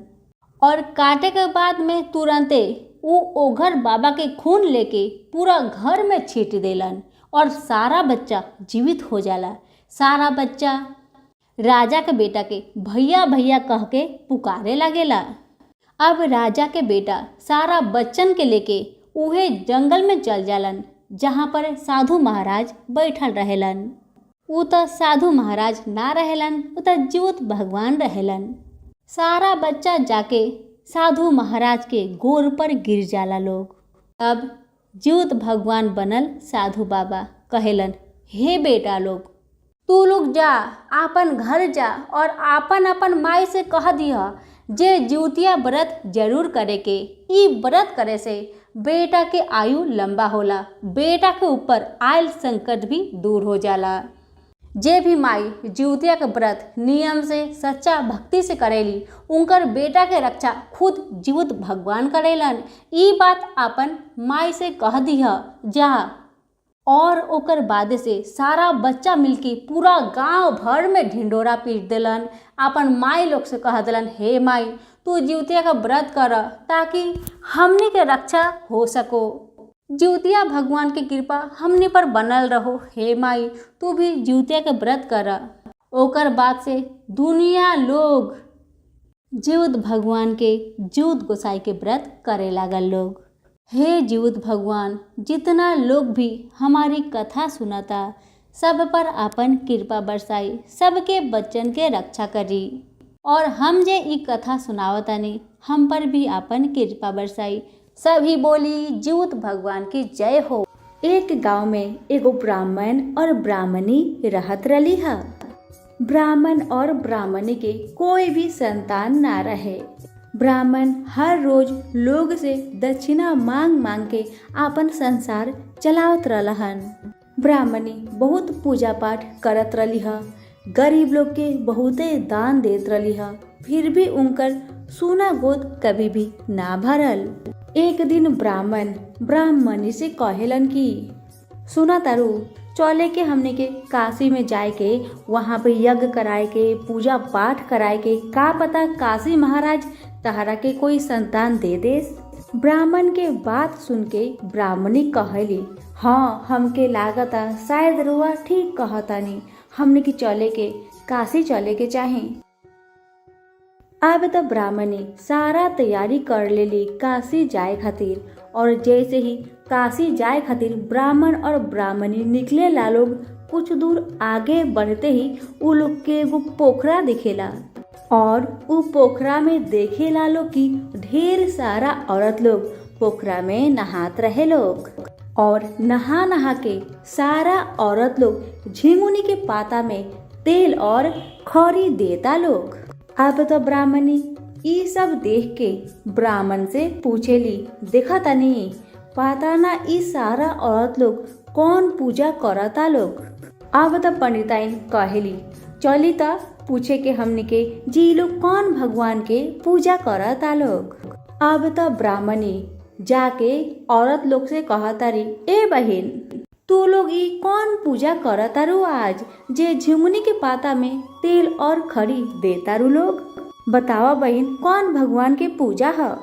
और काटे के बाद में तुरंते वो ओघर बाबा के खून लेके पूरा घर में छीट देलन और सारा बच्चा जीवित हो जाला। सारा बच्चा राजा के बेटा के भैया भैया कह के पुकारे लागेला। अब राजा के बेटा सारा बच्चन के लेके उहे जंगल में चल जालन जहाँ पर साधु महाराज बैठल रहेलन। उ तो साधु महाराज ना रहेलन, उ तो जीवित भगवान रहेलन। सारा बच्चा जाके साधु महाराज के गोर पर गिर जाला लोग। अब जीवित भगवान बनल साधु बाबा कहेलन, हे बेटा लोग, तू लोग जा आपन घर जा और आपन आपन माई से कह दिया जे जिउतिया व्रत जरूर करे के। ई व्रत करे से बेटा के आयु लंबा होला, बेटा के ऊपर आयल संकट भी दूर हो जाला। जे भी माई जिउतिया के व्रत नियम से सच्चा भक्ति से करेली उनकर बेटा के रक्षा खुद जीवित भगवान करेलन। ई बात आपन माई से कह दिया जा। और ओकर बाद से सारा बच्चा मिलके पूरा गांव भर में ढिंडोरा पीट देलन। अपन माई लोग से कह देलन, हे माई तू जिउतिया का व्रत कर ताकि हमनी के रक्षा हो सको। जिउतिया भगवान की कृपा हमनी पर बनल रहो। हे माई तू भी जिउतिया के व्रत कर। ओकर बाद से दुनिया लोग जीवित भगवान के जीवित गोसाई के व्रत करे लागल लोग। हे जीवित भगवान, जितना लोग भी हमारी कथा सुनाता सब पर अपन कृपा बरसाई, सबके बच्चन के रक्षा करी। और हम जे ई कथा सुनावतानी हम पर भी अपन कृपा बरसाई। सभी बोली जीवित भगवान की जय हो। एक गांव में एगो ब्राह्मण और ब्राह्मणी रहत रही है। ब्राह्मण और ब्राह्मणी के कोई भी संतान ना रहे। ब्राह्मण हर रोज लोग से दक्षिणा मांग मांग के आपन संसार चलावत रहन। ब्राह्मणी बहुत पूजा पाठ करत रही है, गरीब लोग के बहुते दान देत रही है, फिर भी उनकर सोना गोद कभी भी ना भरल। एक दिन ब्राह्मण ब्राह्मणी से कहेलन कि सुना तारू, चले के हमने के काशी में जाए के, वहाँ पे यज्ञ कराए के, पूजा पाठ कराए के, का पता काशी महाराज तहरा के कोई संतान दे देस। ब्राह्मण के बात सुन के ब्राह्मणी कहली, हाँ हमके लागता शायद रुआ ठीक कहतानी, हमने की चले के काशी चले के चाहे। अब तो ब्राह्मणी सारा तैयारी कर लेली काशी जाए खातिर, और जैसे ही काशी जाए खातिर ब्राह्मण और ब्राह्मणी निकले ला लोग, कुछ दूर आगे बढ़ते ही उ लोग के एगो पोखरा दिखेला, और उ पोखरा में देखे ला लोग कि ढेर सारा औरत लोग पोखरा में नहात रहे लोग, और नहा नहा के सारा औरत लोग झिंगुनी के पाता में तेल और खरी देता लोग। अब तो ब्राह्मणी ई सब देख के ब्राह्मण से पूछेली, देखा तनी पता ना ई सारा औरत लोग कौन पूजा करता लोग। अब तो पंडिताइन कहेली, चली ता पूछे के हमने के जी लोग कौन भगवान के पूजा करता लोग। अब तो ब्राह्मणी जाके औरत लोग से कहतारी, ए बहन तू लोग ई कौन पूजा करतारू आज, जे झिंगुनी के पाता में तेल और खरी देतारू लोग, बतावा बहन कौन भगवान के पूजा है।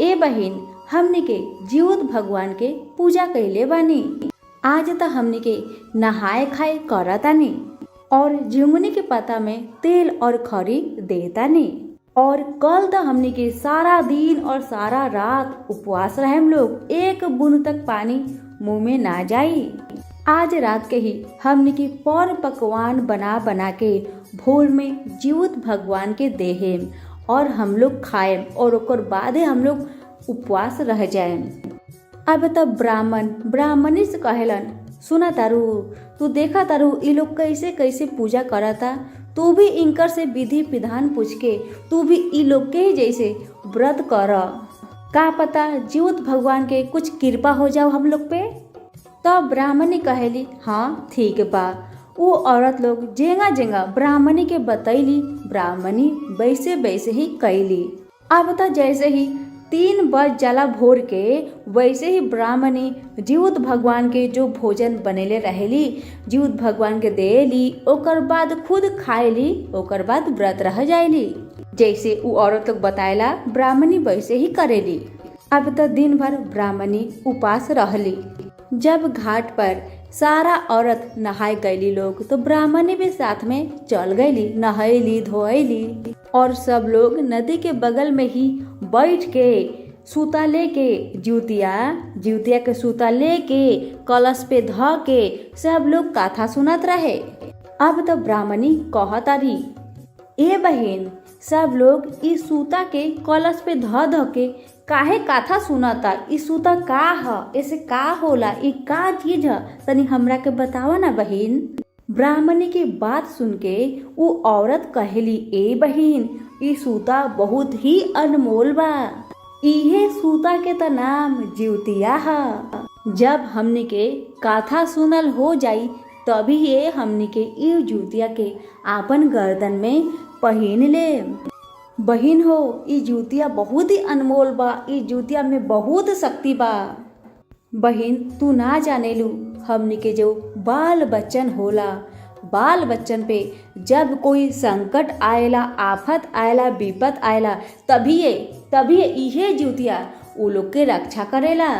ए बहन हमने के जीवित भगवान के पूजा कैले बानी, आज तो हमने के नहाए खाए करतानी, और झिंगुनी के पाता में तेल और खरी देतानी, और कल तो हमने के सारा दिन और सारा रात उपवास रहे हम लोग, एक बूंद तक पानी मुंह में ना जाई। आज रात के ही हमने की पर पकवान बना बना के भोर में जीवित भगवान के देहेम, और हम लोग खाएम, और ओकर बादे हम लोग उपवास रह जाएम। अब तब ब्राह्मण ब्राह्मणी से कहेलन, सुना तारू, तू देखा तारू ये लोग कैसे कैसे पूजा करता, तू भी इनकर से विधि विधान पूछ के तू भी ई लोग के जैसे व्रत कर, का पता जीवित भगवान के कुछ कृपा हो जाओ हम लोग पे। तो ब्राह्मणी कहेली, हाँ ठीक बा। वो औरत लोग जेंगा जेंगा ब्राह्मणी के बतैली, ब्राह्मणी वैसे वैसे ही कैली। अब तो जैसे ही 3 बज जाला भोर के, वैसे ही ब्राह्मणी जीवित भगवान के जो भोजन बनेले रहेली जीवित भगवान के देली, ओकर बाद खुद खाएली, ओकर बाद व्रत रह जाएली। जैसे वो औरत लोग बताएला ब्राह्मणी वैसे ही करेली। अब तो दिन भर ब्राह्मणी उपास रहली। जब घाट पर सारा औरत नहाए गईली लोग, तो ब्राह्मणी भी साथ में चल गईली, नहाईली धोईली, और सब लोग नदी के बगल में ही बैठ के सूता लेके जीवतिया के सूता लेके कलश पे ध के सब लोग कथा सुनत रहे। अब तो ब्राह्मणी कहतारी, ए बहन सब लोग इस सूता के कलश पे ध के काहे कथा सुनता, ई सूता का ह, ऐसे का होला, ई का चीज ह, तनी हमरा के बतावा ना बहन। ब्राह्मणी की बात सुन के वो औरत कहेली, ए बहन ई सूता बहुत ही अनमोल बा, इहे सूता के त नाम जीवतिया ह। जब हमने के कथा सुनल हो जाई तभी ये हमने के ई जीवतिया के आपन गर्दन में पहन ले। बहिन हो ई जूतिया बहुत ही अनमोल बा, ई जूतिया में बहुत शक्ति बा। बहिन तू ना जानेलू, हमनी के जो बाल बच्चन होला, बाल बच्चन पे जब कोई संकट आएला, आफत आएला, विपत आएला, तभी इहे जूतिया उ लोग के रक्षा करेला।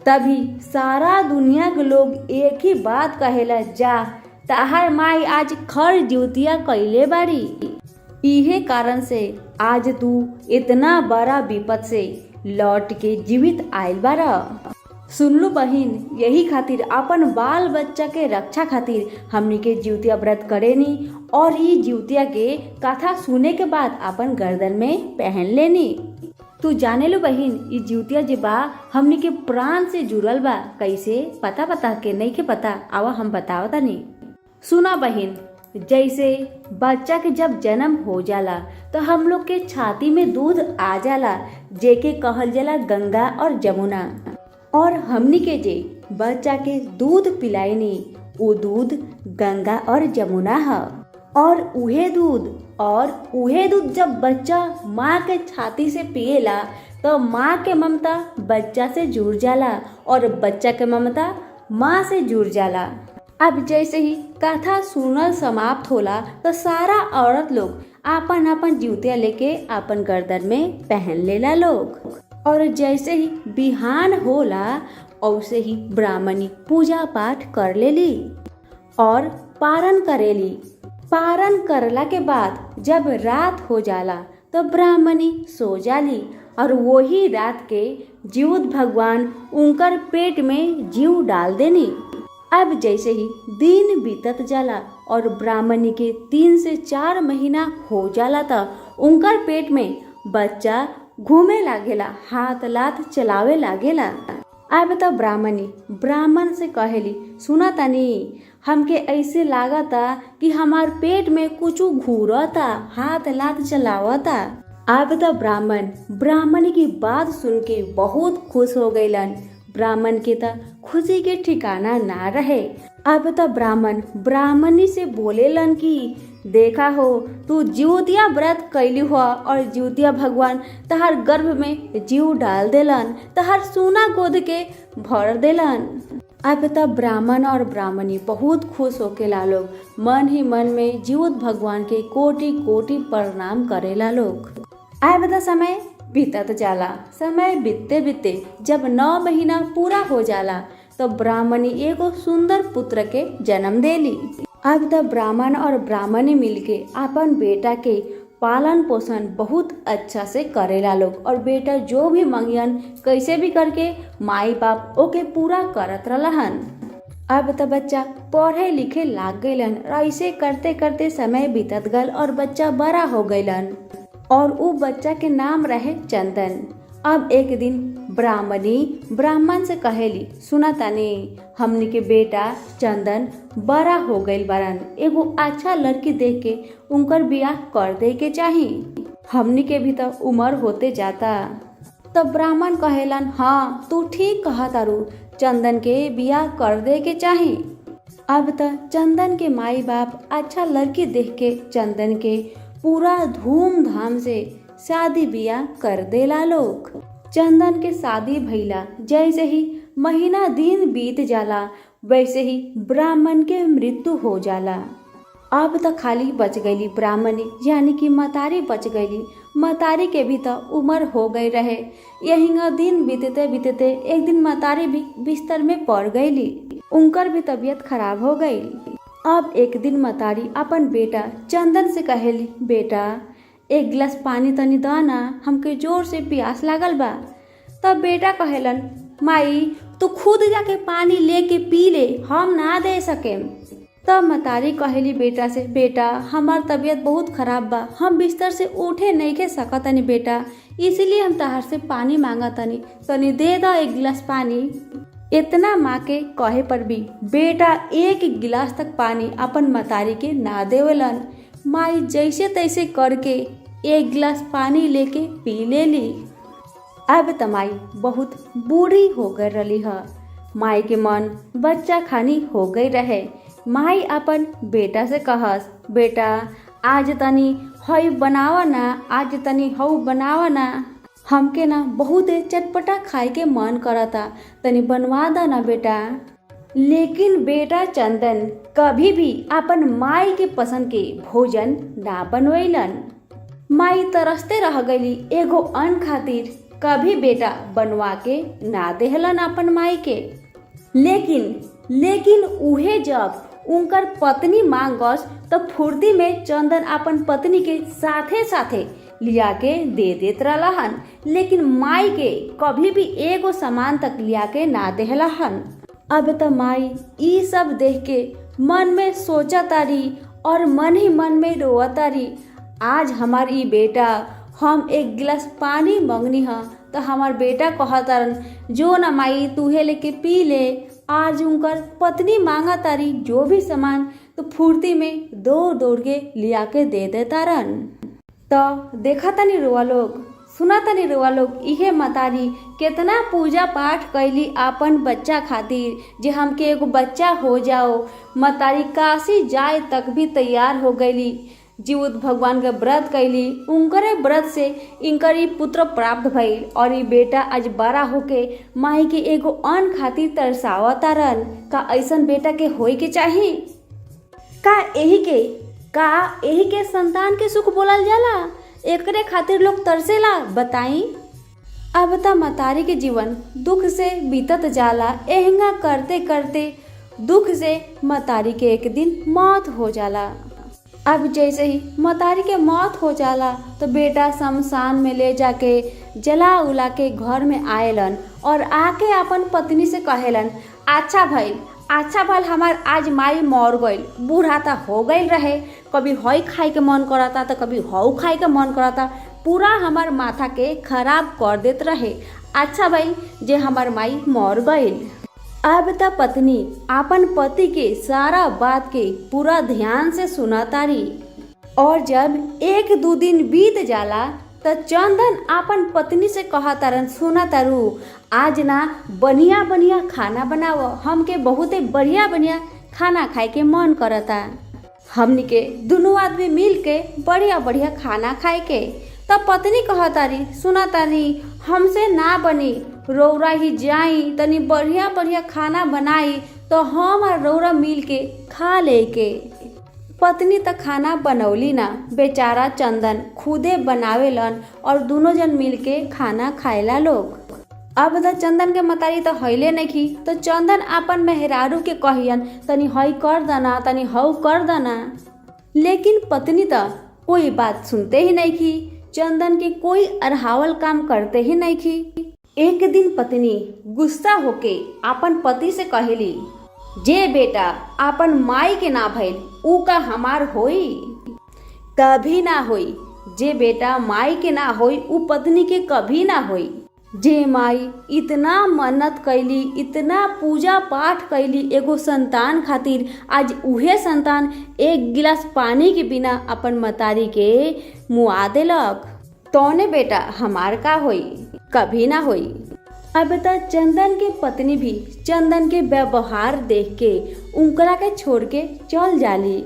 तभी सारा दुनिया के लोग एक ही बात कहेला, जा ताहर माई आज खर जूतिया कैले बाड़ी। इहे कारण से आज तू इतना बड़ा विपद से लौट के जीवित आयल बारा। सुनलू बहिन, यही खातिर अपन बाल बच्चा के रक्षा खातिर हमनी के जीवतिया व्रत करेनी, और ही जीवतिया के कथा सुने के बाद अपन गर्दन में पहन लेनी। तू जाने लो बहिन, ई जीवतिया जे बा हमनी के प्राण से जुड़ल बा। कैसे पता के नहीं के पता, आवा हम बतावता नहीं। सुना बहिन, जैसे बच्चा के जब जन्म हो जाला तो हम लोग के छाती में दूध आ जाला, जेके कहल जाला गंगा और जमुना, और हमनी के जे बच्चा के दूध पिलाइनी वो दूध गंगा और जमुना है। और उहे दूध जब बच्चा माँ के छाती से पिएला तो माँ के ममता बच्चा से जुड़ जाला, और बच्चा के ममता माँ से जुड़ जाला। अब जैसे ही कथा सुनल समाप्त होला तो सारा औरत लोग आपन आपन जूतिया लेके आपन गर्दन में पहन लेला लोग। और जैसे ही बिहान होला वैसे ही ब्राह्मणी पूजा पाठ कर लेली और पारण करेली। पारण करला के बाद जब रात हो जाला तो ब्राह्मणी सो जाली और वही रात के जीवत भगवान उनकर पेट में जीव डाल देनी। अब जैसे ही दिन बीतत जाला और ब्राह्मणी के 3 से 4 महीना हो जाला तो उनकर पेट में बच्चा घूमे लागेला, हाथ लात चलावे लागेला। अब तो ब्राह्मणी ब्राह्मण से कहेली, सुना तनी हमके ऐसे लागता कि हमार पेट में कुछ घूरता, हाथ लात चलावता। अब तो ब्राह्मण ब्राह्मणी की बात सुन के बहुत खुश हो गईलन। ब्राह्मण के तो खुशी के ठिकाना ना रहे। अब तो ब्राह्मण ब्राह्मणी से बोलेलन कि देखा हो तू ज्योतिया व्रत कैली हुआ और ज्योतिया भगवान तहार गर्भ में जीव डाल देलन, तहार सोना गोद के भर देलन। अब तब ब्राह्मण और ब्राह्मणी बहुत खुश होके ला लोग मन ही मन में जीवत भगवान के कोटि कोटि प्रणाम करेला लोग। अब तो समय बीतत जाला। समय बीतते बीतते जब 9 महीना पूरा हो जाला तो ब्राह्मणी एगो सुंदर पुत्र के जन्म देली। अब तब ब्राह्मण और ब्राह्मणी मिलके अपन बेटा के पालन पोषण बहुत अच्छा से करेला लोग और बेटा जो भी मंगियन कैसे भी करके माई बाप ओके पूरा करत रहलन। अब तो बच्चा पढ़े लिखे लाग गईलन। ऐसे करते करते समय बीतत गल और बच्चा बड़ा हो गईलन और वो बच्चा के नाम रहे चंदन। अब एक दिन ब्राह्मणी ब्राह्मण से कहेली, सुना तानी हमनी के बेटा चंदन बड़ा हो गईल बारन, एगो अच्छा लड़की देख के उनकर बियाह कर दे के चाही, हमनी के भी तो उम्र होते जाता। तब ब्राह्मण कहेलन, हाँ तू ठीक कहा तारू, चंदन के बियाह कर दे के चाही। अब तो चंदन के माई बाप अच्छा लड़की देख के चंदन के पूरा धूमधाम से शादी बियाह कर देला लोग। चंदन के शादी भइला जैसे ही महीना दिन बीत जाला वैसे ही ब्राह्मण के मृत्यु हो जाला। अब तो खाली बच गईली ब्राह्मणी यानी कि मतारी बच गईली। मतारी के भी तो उम्र हो गई रहे। यही दिन बीतते बीतते एक दिन मतारी भी बिस्तर में पड़ गईली। उनकर भी तबीयत खराब हो गई। अब एक दिन मतारी अपन बेटा चंदन से कहेली, बेटा एक गिलास पानी तनी दाना, हमके जोर से प्यास लागल बा। तब बेटा कहेलन, माई तू खुद जाके पानी लेके पी ले, हम ना दे सके। तब मतारी कहेली बेटा से, बेटा हमार तबीयत बहुत खराब बा, हम बिस्तर से उठे नहीं के सकतनी बेटा, इसलिए हम तहार से पानी मांगा तनी दे दो एक गिलास पानी। इतना माँ के कहे पर भी बेटा एक गिलास तक पानी अपन मतारी के ना देवलन। माई जैसे तैसे करके एक गिलास पानी लेके पी लेली। अब त माई बहुत बूढ़ी हो गई रही है। माई के मन बच्चा खानी हो गई रहे। माई अपन बेटा से कहस, बेटा आज तनी हई बनावा ना, आज तनी हऊ बनावा ना, हमके ना बहुत चटपटा खाए के मन करता, तनी बनवा दा ना बेटा। लेकिन बेटा चंदन कभी भी अपन माई के पसंद के भोजन ना बनवेलन। माई तरसते रह गईली एगो अन्न खातिर, कभी बेटा बनवा के ना देहलन अपन माई के। लेकिन उहे जब उनकर पत्नी मांगस तो फुर्ती में चंदन अपन पत्नी के साथे साथे लिया के दे देत रहलन। लेकिन माई के कभी भी एगो सामान तक लिया के ना देहलन। अब तो माई ई सब देख के मन में सोचा तारी और मन ही मन में रोआ तारी, आज हमार ई बेटा हम एक गिलास पानी मंगनी है तो हमार बेटा कहतारन जो ना माई तूहे लेके पी ले। आज उनकर पत्नी मांगा तारी जो भी सामान तो फुर्ती में दौड़ दौड़ के लिया के दे देतारन। तो देखा तनी रोआ लोग, सुना तनी रोआ लोग, इहे मतारी कितना पूजा पाठ कैली अपन बच्चा खातिर जे हमके एगो बच्चा हो जाओ। मतारी काशी जाए तक भी तैयार हो गईली। जीवत भगवान के व्रत कैली, उनकरे व्रत से इनकर ई पुत्र प्राप्त भइल और ई बेटा आज बड़ा होके माई के एगो अन्न खातिर तरसावतारन। का ऐसन बेटा के होए के चाही? का एही के संतान के सुख बोलल जाला? एकरे खातिर लोग तरसेला? बताई। अब त मतारी के जीवन दुख से बीतत जाला। एहंगा करते करते दुख से मतारी के एक दिन मौत हो जाला। अब जैसे ही मतारी के मौत हो जाला तो बेटा शमशान में ले जाके जला उला के घर में आएलन और आके अपन पत्नी से कहेलन, अच्छा भइल हमार आज माई मर गइल, बूढ़ाता हो गइल रहे, कभी हई खाए के मन करता तो कभी हऊ खाए के मन करता, पूरा हमार माथा के खराब कर देत रहे। अच्छा भइल जे हमार माई मर गइल। अब त पत्नी अपन पति के सारा बात के पूरा ध्यान से सुनतारी और जब एक दो दिन बीत जाला त चंदन अपन पत्नी से कहतारन, सुना तारू आज ना बढ़िया बढ़िया खाना बनाव, हमके बहुते बढ़िया बढ़िया खाना खाए के मन करता, हमनी के दोनों आदमी मिल के बढ़िया बढ़िया खाना खाए के। तब पत्नी कहतारी, सुना तारी हमसे ना बनी, रौरा ही जाई तनी बढ़िया बढ़िया खाना बनाई तो हम और रौरा मिल के खा ले के। पत्नी त खाना बनौली ना, बेचारा चंदन खुदे बनावेलन और दोनों जन मिल के खाना खाएला लोग। अब त चंदन के मतारी तो हईले नहीं तो चंदन अपन मेहरारू के कहियन, तनी हई कर दना तनी हऊ कर दना, लेकिन पत्नी त कोई बात सुनते ही नहीं की, चंदन के कोई अरहावल काम करते ही नहीं की। एक दिन पत्नी गुस्सा होके अपन पति से कहेली, जे बेटा अपन माई के ना भइल ऊ का हमार होई? कभी ना होई। जे बेटा माई के ना होई ऊ पत्नी के कभी ना होई। जे माई इतना मन्नत कैली, इतना पूजा पाठ कैली एगो संतान खातिर, आज उहे संतान एक गिलास पानी के बिना अपन मतारी के मुआ देलक, तौने बेटा हमार का होई? कभी ना होई। अब त चंदन के पत्नी भी चंदन के व्यवहार देख के उनकरा के छोड़ के चल जाली।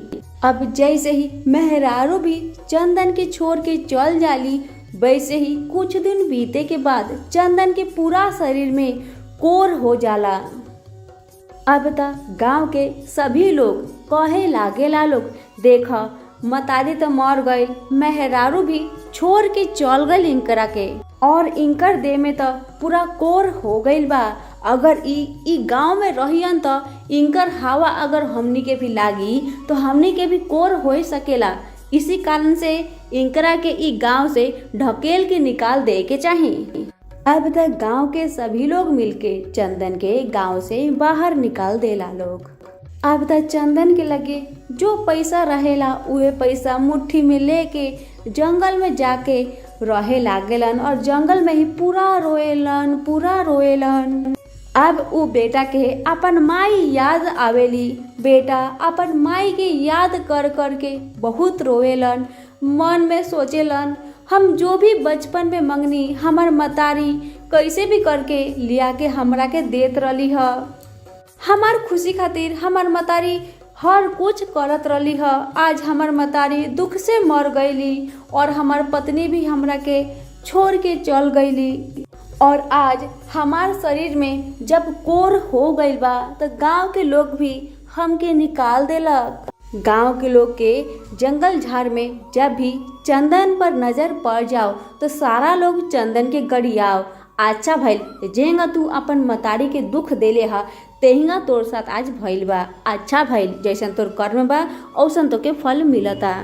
अब जैसे ही मेहरारू भी चंदन के छोड़ के चल जाली, वैसे ही कुछ दिन बीते के बाद चंदन के पूरा शरीर में कोर हो जाला। अब त गांव के सभी लोग कहे लागेला लोग, देखा मतारी तो मर गई, मेहरारू भी छोड़ के चल गई इनकरा के, और इनकर देह में तो पूरा कोर हो गइल बा। अगर ई गांव में रहियन तो इनकर हवा अगर हमनी के भी लागी तो हमनी के भी कोर हो सकेला। इसी कारण से इनकरा के ई गांव से ढकेल के निकाल दे के चाहिए। अब तक गांव के सभी लोग मिलके चंदन के गांव से बाहर निकाल देला लोग। अब तक चंदन के लगे जो पैसा रहेला उहे पैसा मुट्ठी में लेके जंगल में जाके रहे लागेलन और जंगल में ही पूरा रोएलन। अब उ बेटा के अपन माई याद आवेली। बेटा अपन माई के याद कर कर के बहुत रोएलन, मन में सोचेलन हम जो भी बचपन में मंगनी हमार मतारी कैसे भी करके लिया के हमरा के देत रही ह। हमार खुशी खातिर हमार मतारी हर कुछ करत रही ह। आज हमार मतारी दुख से मर गईली और हमार पत्नी भी हमरा के छोड़ के चल गईली, और आज हमार शरीर में जब कोर हो गईल बा तो गांव के लोग भी हमके निकाल देलक। गांव के लोग के जंगल झाड़ में जब भी चंदन पर नजर पड़ जाओ तो सारा लोग चंदन के गड़ियाओ। अच्छा भइल जेंगा तू अपन मतारी के दुख देले हा तेहिंगा तोर साथ आज भइल बा। अच्छा भइल जैसन तोर कर्म बा औसन तो के फल मिलता।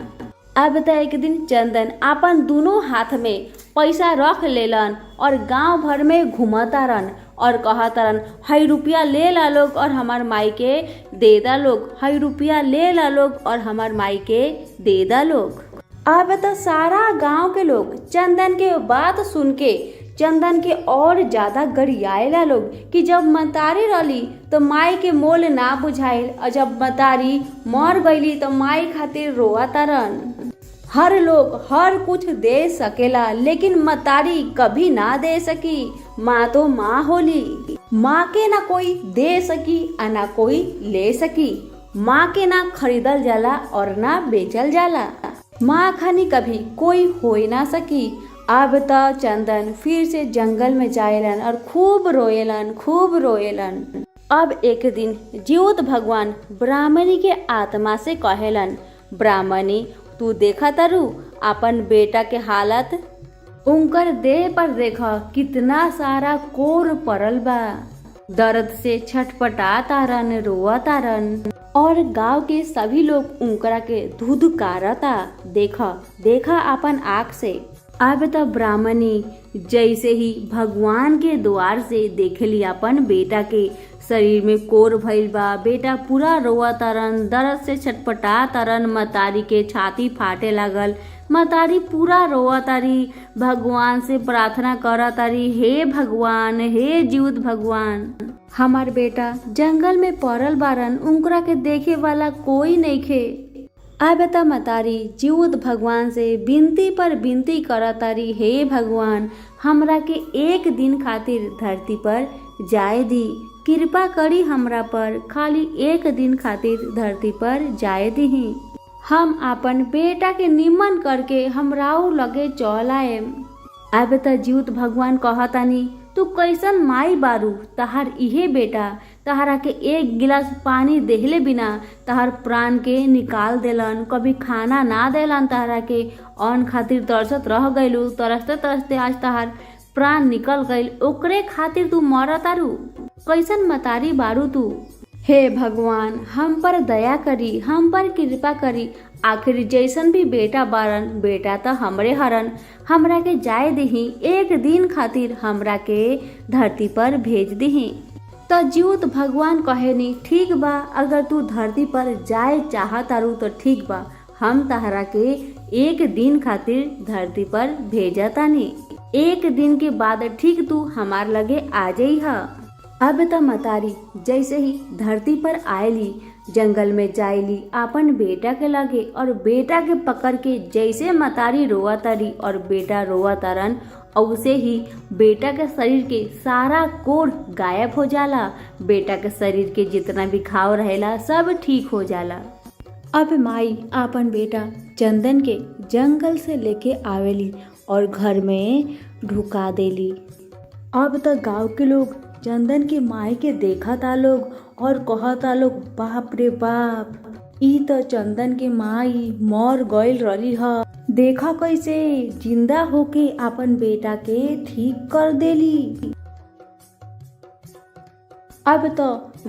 अब त एक दिन चंदन अपन दोनों हाथ में पैसा रख लेलन और गांव भर में घूमतारन और कहतारन हई रुपया ले ला लोग और हमार माई के दे दा लोग, हई रुपया ले ला लोग और हमार माई के दे दा लोग। अब तो सारा गांव के लोग चंदन के बात सुन के चंदन के और ज्यादा गरियाएला लोग कि जब मतारी रही तो माई के मोल ना बुझाइल और जब मतारी मर गईली तो माई खातिर रोआतारन। हर लोग हर कुछ दे सकेला लेकिन मतारी कभी ना दे सकी। माँ तो माँ होली, माँ के ना कोई दे सकी और ना कोई ले सकी। माँ के ना खरीदल जाला और ना बेचल जाला। माँ खानी कभी कोई होई ना सकी। अब त चंदन फिर से जंगल में जाएलन और खूब रोएलन। अब एक दिन जीउत भगवान ब्राह्मणी के आत्मा से कहेलन, ब्राह्मणी तू देखा तारू अपन बेटा के हालत, उनकर देह पर देखा कितना सारा कोर पड़ल बा। दर्द से छटपटा तारन, रोआ तारन और गांव के सभी लोग उनकरा के धुधकारता। देखा अपन आँख से। अब तो ब्राह्मणी जैसे ही भगवान के द्वार से देखली अपन बेटा के शरीर में कोर भइल बा, बेटा पूरा रोआ तारन, दर्द से छटपटा तारन, मतारी के छाती फाटे लागल। मतारी पूरा रोआ तारी, भगवान से प्रार्थना करा तारी, हे भगवान, हे जीउत भगवान, हमार बेटा जंगल में पड़ल बारन, उनकरा के देखे वाला कोई नइखे। अब त मतारी जीउत भगवान से विनती पर विनती करा तारी, हे भगवान हमरा के एक दिन खातिर धरती पर जाए दी, कृपा करी हमरा पर, खाली एक दिन खातिर धरती पर जाए दी। हम अपन बेटा के निमन करके हमराऊ लगे चल आएम। अब त जीउत भगवान कहतानी, तू कैसन माई बारू, तहार इहे बेटा तहारा के एक गिलास पानी देहले बिना तहार प्राण के निकाल देलन, कभी खाना ना देलन तहारा के, अन्न खातिर तरसत रह गइलू, तरसते तरसते आज तहार प्राण निकल गइल, ओकरे खातिर तू मरतारू, कैसन मतारी बारू तू। हे भगवान हम पर दया करी, हम पर कृपा करी, आखिर जैसन भी बेटा बारन, बेटा तो हमरे हरन, हमरा के जाए दही, एक दिन खातिर हमरा के धरती पर भेज दही। तो जीउत भगवान कहेनी, ठीक बा, अगर तू धरती पर जाए चाहतारू तो ठीक बा, हम तहरा के एक दिन खातिर धरती पर भेजतानी, एक दिन के बाद ठीक तू हमार लगे आ जाइहा। अब त मतारी जैसे ही धरती पर आयली, जंगल में जायली अपन बेटा के लगे और बेटा के पकड़ के जैसे मतारी रोआ तारी और बेटा रोआ तारन, औसे ही बेटा के शरीर के सारा कोढ़ गायब हो जाला, बेटा के शरीर के जितना भी घाव रहेला सब ठीक हो जाला। अब माई अपन बेटा चंदन के जंगल से लेके आवेली और घर में ढुका देली। अब त गांव के लोग चंदन के माई के देखता लोग और कहता लोग, बाप रे बाप, ई तो चंदन के माई मर गइल रही ह, देखा कैसे जिंदा होके अपन बेटा के ठीक कर देली। अब तो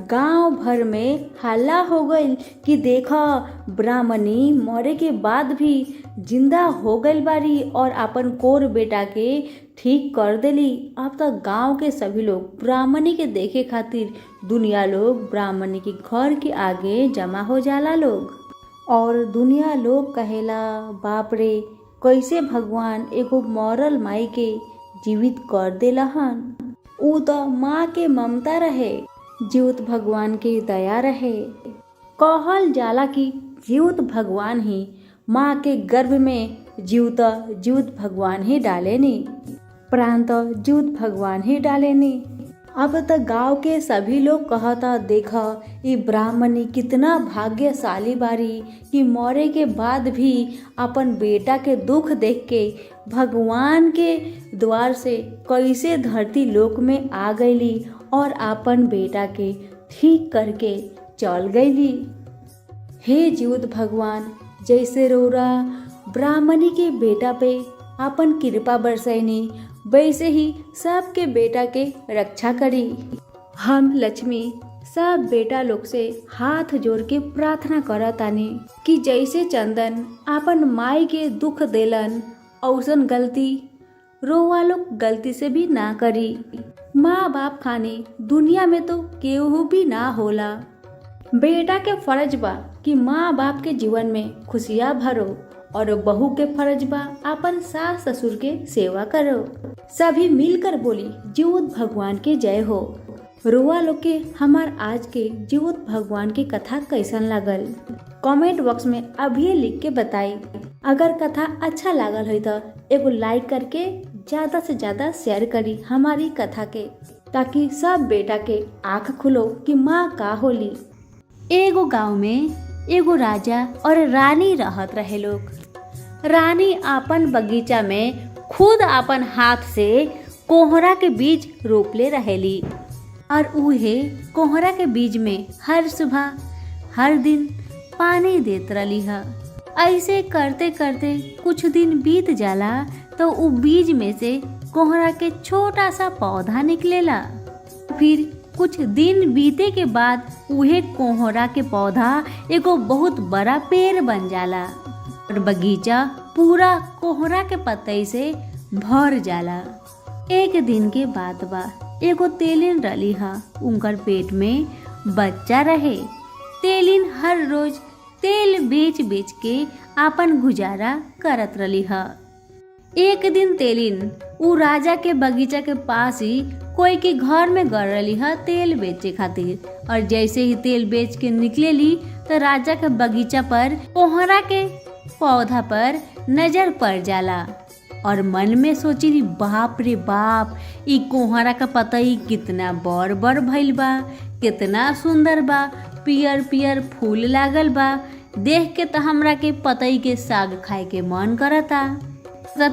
गांव भर में हल्ला हो गइल कि देखा ब्राह्मणी मरे के बाद भी जिंदा हो गइल बारी और अपन कोर बेटा के ठीक कर देली। अब तो गांव के सभी लोग ब्राह्मणी के देखे खातिर दुनिया लोग ब्राह्मणी के घर के आगे जमा हो जाला लोग, और दुनिया लोग कहेला, बाप रे, कैसे भगवान एगो मरल माई के जीवित कर देला हन। ऊ तो माँ के ममता रहे, जीउत भगवान के दया रहे। कहल जाला कि जीउत भगवान ही माँ के गर्भ में जीउत भगवान ही डालेनी, प्राण तो जीउत भगवान ही डालेनी। अब तो गांव के सभी लोग कहता, देखा ये ब्राह्मणी कितना भाग्यशाली बारी कि मरे के बाद भी अपन बेटा के दुख देख के भगवान के द्वार से कैसे धरती लोक में आ गईली और अपन बेटा के ठीक करके चल गईली। हे जीउत भगवान, जैसे रौरा ब्राह्मणी के बेटा पे अपन कृपा बरसैनी, वैसे ही सबके बेटा के रक्षा करी। हम लक्ष्मी सब बेटा लोग से हाथ जोड़ के प्रार्थना करतानी कि जैसे चंदन अपन माई के दुख देलन, औसन गलती रोवा लोग गलती से भी ना करी। माँ बाप खानी दुनिया में तो केहू भी ना होला। बेटा के फर्ज बा कि माँ बाप के जीवन में खुशियाँ भरो, और बहू के फर्ज बा अपन सास ससुर के सेवा करो। सभी मिलकर बोली, जीउत भगवान के जय हो। रुआ लोग के हमार आज के जीउत भगवान की कथा कैसन लागल, कमेंट बॉक्स में अभी लिख के बताई। अगर कथा अच्छा लागल है तो एगो लाइक करके ज्यादा से ज्यादा शेयर करी हमारी कथा के, ताकि सब बेटा के आँख खुलो कि माँ का होली। एगो गांव में एगो राजा और रानी रहत रहे लोग। रानी अपन बगीचा में खुद अपन हाथ से कोहरा के बीज रोपले रहेली और उहे कोहरा के बीज में हर सुबह हर दिन पानी देत रही है। ऐसे करते करते कुछ दिन बीत जाला तो उ बीज में से कोहरा के छोटा सा पौधा निकलेला। फिर कुछ दिन बीते के बाद उहे कोहरा के पौधा एगो बहुत बड़ा पेड़ बन जाला और बगीचा पूरा कोहरा के पतई से भर जाला। एक दिन के बाद बा एगो तेलिन रली हा, उनकर पेट में बच्चा रहे। तेलिन हर रोज तेल बेच बेच के आपन गुजारा करत रली हा। एक दिन तेलिन उ राजा के बगीचा के पास ही कोई के घर में गड़ रही है तेल बेचे खातिर और जैसे ही तेल बेच के निकलेली तो राजा के बगीचा पर कोहरा के पौधा पर नजर पड़ जाला और मन में सोची बाप रे बाप, ई कोहरा का पतई कितना बड़ बड़ भइल बा, कितना सुंदर बा, पियर पियर फूल लागल बा, देख के तो हमरा के पतई के साग खाए के मन करता।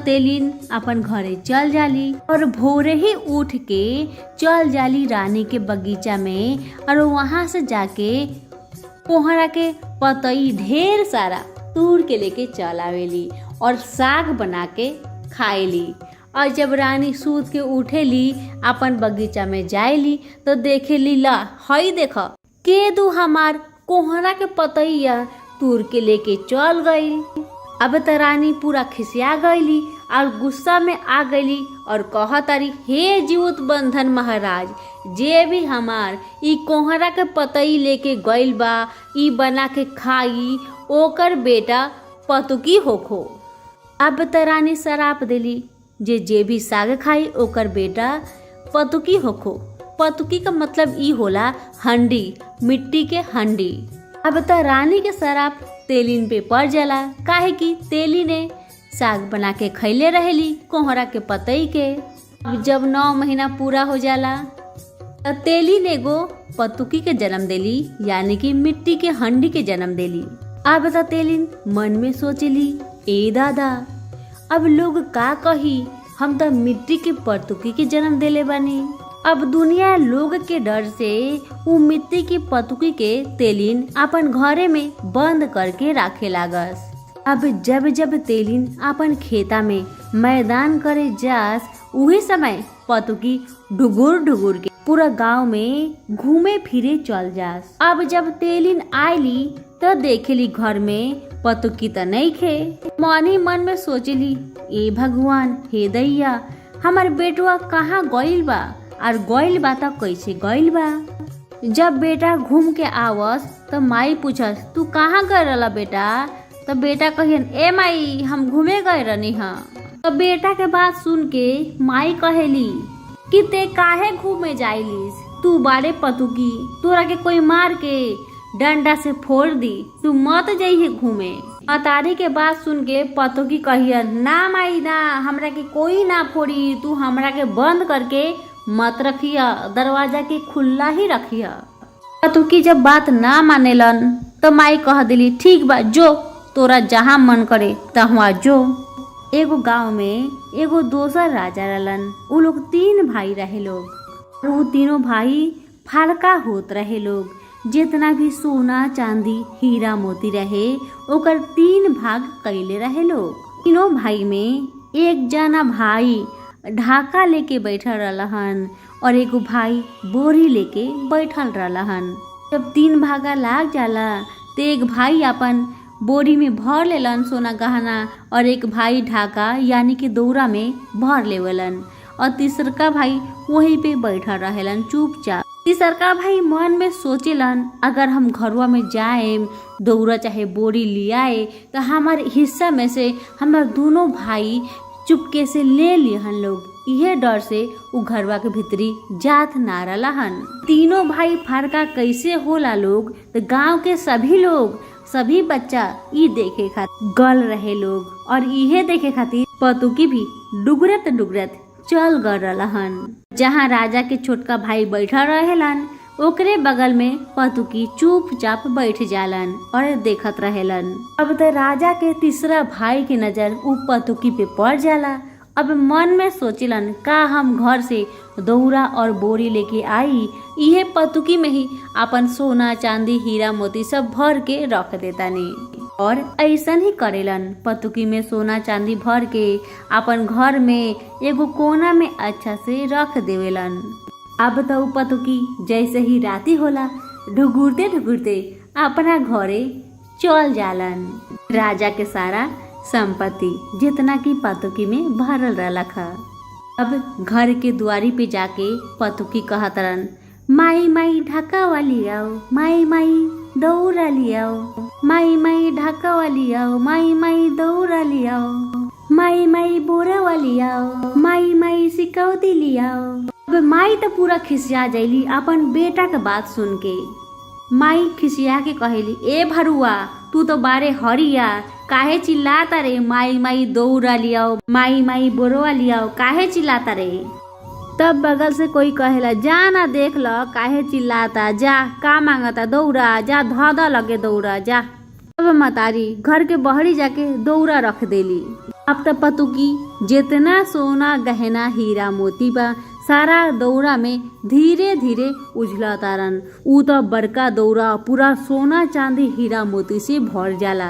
तेलिन अपन घरे चल जाली और भोरे ही उठ के चल जाली रानी के बगीचा में और वहां से जाके कोहरा के पतई ढेर सारा तोड़ के लेके चल आवेली और साग बना के खाएली। और जब रानी सूत के उठेली अपन बगीचा में जाएली तो देखेली ला हई देख के दू हमार कोहरा के पतईया तोड़ के लेके चल गई। अब त रानी पूरा खिसिया गईली और गुस्सा में आ गईली और कहतारी, हे जीवत बंधन महाराज, जे भी हमार ई कोहरा के पतई लेके गईल बा ई बना के खाई ओकर बेटा पतुकी होखो। अब त रानी शराप देली जे भी साग खाई ओकर बेटा पतुकी होखो। पतुकी का मतलब ई होला हंडी, मिट्टी के हंडी। अब त रानी के शराप तेलिन पे पड़ जाला, काहे कि तेलिने साग बना के खैले रहेली कोहरा के पतई के। अब जब 9 महीना पूरा हो जाला त तेलिन एगो पतुकी के जन्म देली, यानी कि मिट्टी के हंडी के जन्म देली। अब त तेलिन मन में सोचली, ए दादा अब लोग का कही, हम त मिट्टी के पतुकी के जन्म देले बानी। अब दुनिया लोग के डर से उ मिट्टी की पतुकी के तेलिन अपन घरे में बंद करके राखे लागस। अब जब जब तेलिन अपन खेता में मैदान करे जास उही समय पतुकी ढुगुर ढुगुर के पूरा गांव में घूमे फिरे चल जास। अब जब तेलिन आईली तो देखेली घर में पतुकी त नहीं खे। मन ही मन में सोचली, ए भगवान, हे दैया, हमार बेटवा कहाँ गइल बा और गइल बा त कैसे गइल बा। जब बेटा घूम के आवस तो माई पूछस, तू कहाँ गए रहला बेटा। तो बेटा कहियन, ए माई, हम घूमे गए रहनी हा। तो बेटा के बात सुन के माई कहेली कि ते काहे घूमे जाइलिस, तू बारे पतुकी, तोरा के कोई मार के डंडा से फोड़ दी, तू मत जाइए घूमे। अतारी के बात सुन के पतुकी कहियन, ना माई ना, हमरा के कोई ना फोड़ी, तू हमरा के बंद करके मत रखिया, दरवाजा के खुला ही रखिया। पतुकी जब बात ना मानेलन तो माई कह दिली, ठीक बा, जो तोरा जहाँ मन करे तहाँ जो। एगो गांव में एगो दोसर राजा रहलन। उ लोग 3 भाई रहे लोग और वो तीनों भाई फालका होत रहे लोग। जितना भी सोना चांदी हीरा मोती रहे ओकर 3 भाग कैले रहे लोग। तीनों भाई में एक जना भाई ढाका लेके बैठल रहलन और एगो भाई बोरी लेके बैठल रहलन। जब 3 भागा लाग जाला तो एक भाई अपन बोरी में भर लेलन सोना गहना और एक भाई ढाका यानी कि दौरा में भर लेवलन और तीसरका भाई वहीं पे बैठल रहेलन चुपचाप। तीसरका भाई मन में सोचेलन, अगर हम घरवा में जाए दौरा चाहे बोरी लियाए तो हमारे हिस्सा में से हमार दोनों भाई चुपके से ले लिहन लोग। इहे डर से उ घरवा के भीतरी जात ना रहलन। तीनों भाई फरका कैसे होला लोग तो गांव के सभी लोग, सभी बच्चा ई देखे खातिर गल रहे लोग और इहे देखे खातिर पतुकी भी डुगरत डुगरत चल गल रहलन। जहाँ राजा के छोटका भाई बैठा रहेलन ओकरे बगल में पतुकी चुपचाप बैठ जालन और देखत रहेलन। अब तो राजा के तीसरा भाई की नजर उ पतुकी पे पड़ जाला। अब मन में सोचलन का हम घर से दौरा और बोरी लेके आई, इहे पतुकी में ही अपन सोना चांदी हीरा मोती सब भर के रख देतानी। और ऐसन ही करेलन, पतुकी में सोना चांदी भर के अपन घर में एगो कोना में अच्छा से रख देवेलन। अब तो पतुकी जैसे ही राती होला ढुगुरते ढुगुरते अपना घरे चल जालन। राजा के सारा संपत्ति जितना की पतुकी में भरल रहलक। अब घर के दुआरी पे जाके पतुकी कहतरन, माई माई ढाका वाली आओ, माई माई दौरा लियाओ, माई माई ढाका वाली आओ, माई माई दौरा लियाओ, माई माई बोरा वाली आओ, माई माई सिकौती लियाओ। अब माई तो पूरा खिसिया जाइली अपन बेटा के बात सुन के। माई खिसिया के कहेली, ए भरुआ तू तो बारे हरिया, काहे चिल्लाता रे, माई माई दौरा लियाओ, माई माई बोरवा लियाओ, काहे चिल्लाता रे। तब बगल से कोई कहेला, जा ना देख ल काहे चिल्लाता, जा का मांगता दौरा, जा धदा लगे दौरा जा। अब मतारी घर के बहरी जाके दौरा रख देली। अब तो पतुकी जितना सोना गहना हीरा मोती बा सारा दौरा में धीरे धीरे उजला तारन। ऊ तो बड़का दौरा पूरा सोना चांदी हीरा मोती से भर जाला।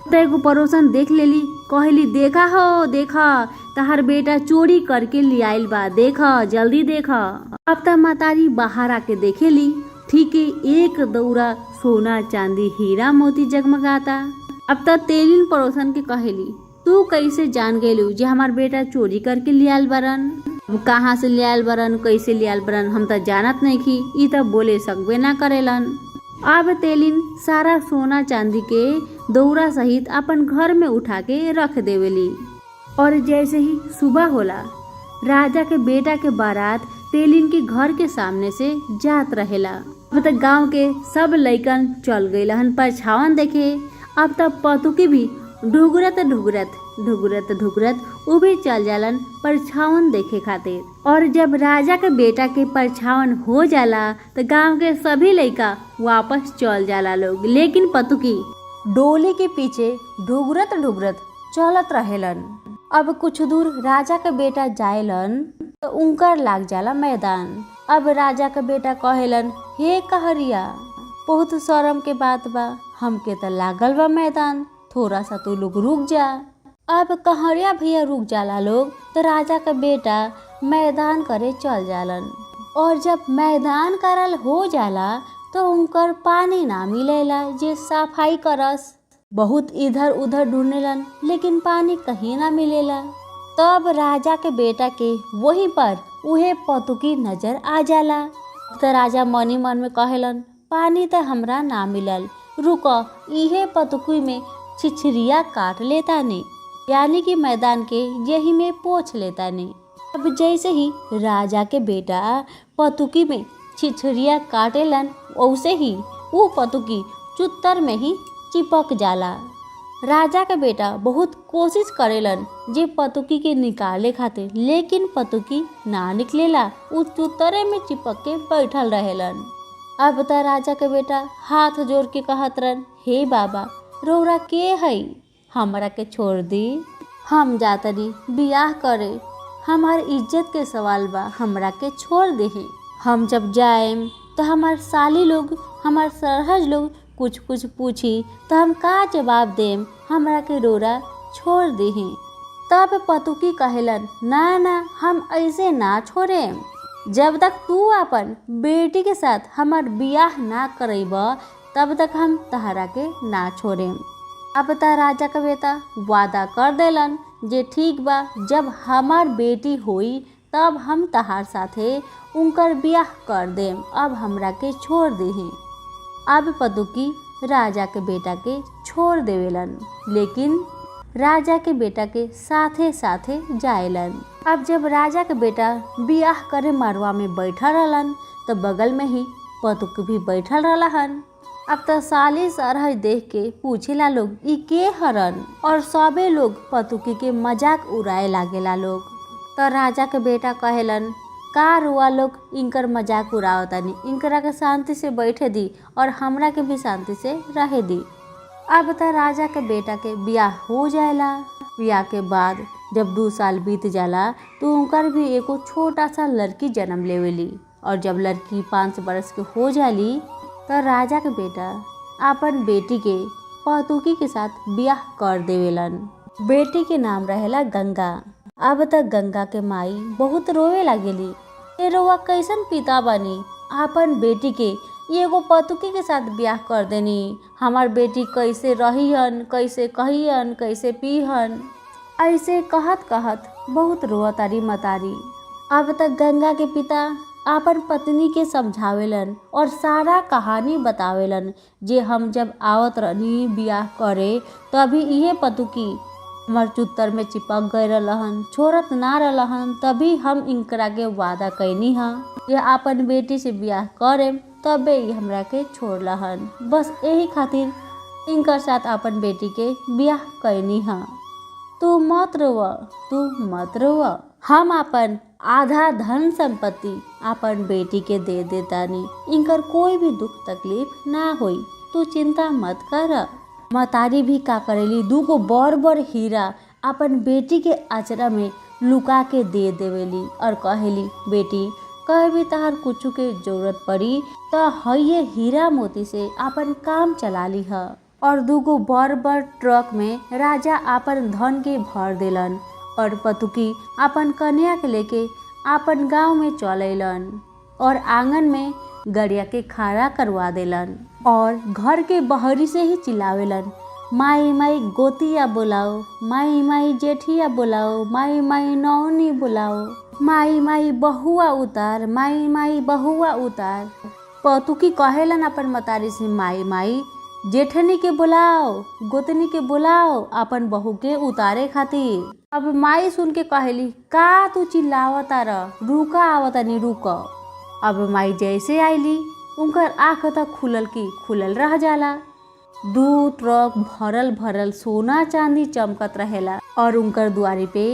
तो एगो पड़ोसन देख लेली, कहली, देखा हो देखा तहार बेटा चोरी करके ले आइल बा, देखा जल्दी देखा। अब तो मतारी बाहर आके देखेली, ठीक है एक दौरा सोना चांदी हीरा मोती जगमगाता। अब तो तेलिन पड़ोसन के कहेली, तू कैसे जान गेलू जे हमार बेटा चोरी करके ले आइल बरन, कहाँ से ले आइल बरन, कैसे ले आइल बरन, हम तो जानत नहीं की, ई तो बोले सकबे ना करेलन। अब तेलिन सारा सोना चांदी के दौरा सहित अपन घर में उठा के रख देवेली। और जैसे ही सुबह होला राजा के बेटा के बारात तेलिन के घर के सामने से जात रहेला। अब तक गांव के सब लइकन चल गइलहन परछावन देखे। अब तब पतुकी भी ढुगरत ढुगरत ढुगरत ढुगरत उ भी चल जालन परछावन देखे खातिर। और जब राजा के बेटा के परछावन हो जाला तो गांव के सभी लइका वापस चल जाला लोग, लेकिन पतुकी डोली के पीछे ढुगरत ढुगरत चलत रहेलन। अब कुछ दूर राजा के बेटा जाएलन तो उनकर लाग जाला मैदान। अब राजा के बेटा कहेलन, हे कहरिया बहुत शर्म के बात बा, हमके तो लागल बा मैदान, थोड़ा सा तू लोग रुक जा। अब कहरिया भैया रुक जाला लोग तो राजा का बेटा मैदान करे चल जालन। और जब मैदान करल हो जाला तो उनकर पानी ना मिलेला जे सफाई करस। बहुत इधर उधर ढूंढेलन लेकिन पानी कहीं ना मिलेला। तब राजा के बेटा के वहीं पर उहे पतुकी नजर आ जाला। तो राजा मनी मन में कहेलन, पानी तो हमरा ना मिलल, रुको इहे पतुकी में छिछरिया काट लेता नहीं, यानी कि मैदान के यही में पोंछ लेता नहीं। अब जैसे ही राजा के बेटा पतुकी में छिछरिया काटेलन वैसे ही वो पतुकी चुत्तर में ही चिपक जाला। राजा के बेटा बहुत कोशिश करेलन जे पतुकी के निकाले खातिर, लेकिन पतुकी ना निकलेला, उ चुत्तरे में चिपक के बैठल रहेलन। अब तो राजा के बेटा हाथ जोड़ के कहत रहन, हे बाबा रौरा के हई, हमरा के छोड़ दी, हम जातनी बियाह करे, हमार इज्जत के सवाल बा, हमरा के छोड़ देही। हम जब जाएम तो हमार साली लोग हमार सरहज लोग कुछ कुछ पूछी तो हम का जवाब देम, हमरा के रौरा छोड़ देही। तब पतुकी कहेलन, ना ना हम ऐसे ना छोड़ेम, जब तक तू अपन बेटी के साथ हमार बियाह ना करेब तब तक हम तहरा के ना छोड़ेम। अब त राजा का बेटा वादा कर देलन जे ठीक बा, जब हमार बेटी होई तब हम तहार साथे उनकर बियाह कर देम, अब हमरा के छोड़ देही। अब पतुकी राजा के बेटा के छोड़ देवेलन, लेकिन राजा के बेटा के साथे साथे जाएलन। अब जब राजा के बेटा बियाह करे मरवा में बैठा रहलन तो बगल में ही पतुकी भी बैठल रहलन। अब तो साली सरहज देख के पूछेला लोग ई के हरन, और सबे लोग पतुकी के मजाक उड़ाए लागेला लोग। तो राजा के बेटा कहेलन, का रुआ लोग इनकर मजाक उड़ावतानी, इनकरा के शांति से बैठे दी और हमरा के भी शांति से रहे दी। अब त राजा के बेटा के बियाह हो जाएला। बियाह के बाद जब 2 साल बीत जाला तो उनकर भी एगो छोटा सा लड़की जन्म लेवेली। और जब लड़की 5 बरस के हो जाली तो राजा के बेटा अपन बेटी के पतुकी के साथ बियाह कर देवेलन। बेटी के नाम रहेला गंगा। अब तक गंगा के माई बहुत रोवे लागेली, ए रोवा कैसन पिता बनी, अपन बेटी के एगो पतुकी के साथ ब्याह कर देनी, हमार बेटी कैसे रहीहन, कैसे कहीहन, कैसे पीहन। ऐसे कहत कहत बहुत रोवतारी मतारी। अब तक गंगा के पिता अपन पत्नी के समझावेलन और सारा कहानी बतावेलन जे हम जब आवत रहनी बियाह करे तभी इहे पतुकी हमार चुत्तर में चिपक गए रहन, छोड़त ना रहन। तभी हम इनकरा के वादा कैनी हा जे अपन बेटी से बियाह करे तबे ही हमरा के छोड़लहन। बस यही खातिर इनकर साथ अपन बेटी के बियाह कैनी हा। तू मत रोवा, तू मत रोवा, हम अपन आधा धन संपत्ति अपन बेटी के दे देतानी, इनकर कोई भी दुख तकलीफ ना होई, तू चिंता मत कर। मतारी भी का करेली, 2 बड़ हीरा अपन बेटी के अचरा में लुका के दे देवेली और कहेली बेटी कहे भी तहार कुछ के जरूरत पड़ी तो हये हीरा मोती से अपन काम चला ली है। और 2 बड़ ट्रक में राजा अपन धन के भर देलन और पतुकी अपन कन्या के लेके अपन गांव में चलेलन और आंगन में गड़िया के खड़ा करवा देलन और घर के बहरी से ही चिल्लावेलन, माई माई गोतिया बुलाओ, माई माई जेठिया बुलाओ, माई माई नौनी बुलाओ, माई माई बहुआ उतार, माई माई बहुआ उतार। पतुकी कहेलन अपन मतारी से, माई माई जेठनी के बुलाओ, गोतनी के बुलाओ अपन बहू के उतारे खातिर। अब माई सुन के कहेली, का तू चिल्लावता रह, रुका आवतानी रुक। अब माई जैसे आईली उनकर आँख तक खुलल की खुलल रह जाला। 2 ट्रक भरल भरल सोना चांदी चमकत रहेला और उनकर दुआरी पे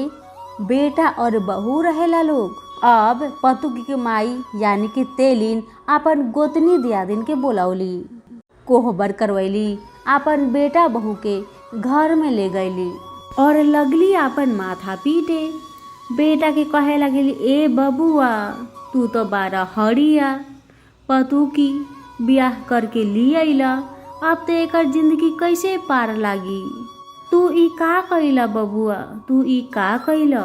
बेटा और बहू रहेला लोग। अब पतुकी के माई यानी कि तेलिन अपन गोतनी दियादिन के बोलौली, कोहबर करवैली, अपन बेटा बहू के घर में ले गईली और लगली अपन माथा पीटे। बेटा के कहे लगली, ए बबुआ तू तो 12 हड़िया, पतुकी बियाह करके ली अइला, अब तो एकर जिंदगी कैसे पार लागी, तू ई का कइला बबुआ, तू ई का कइला।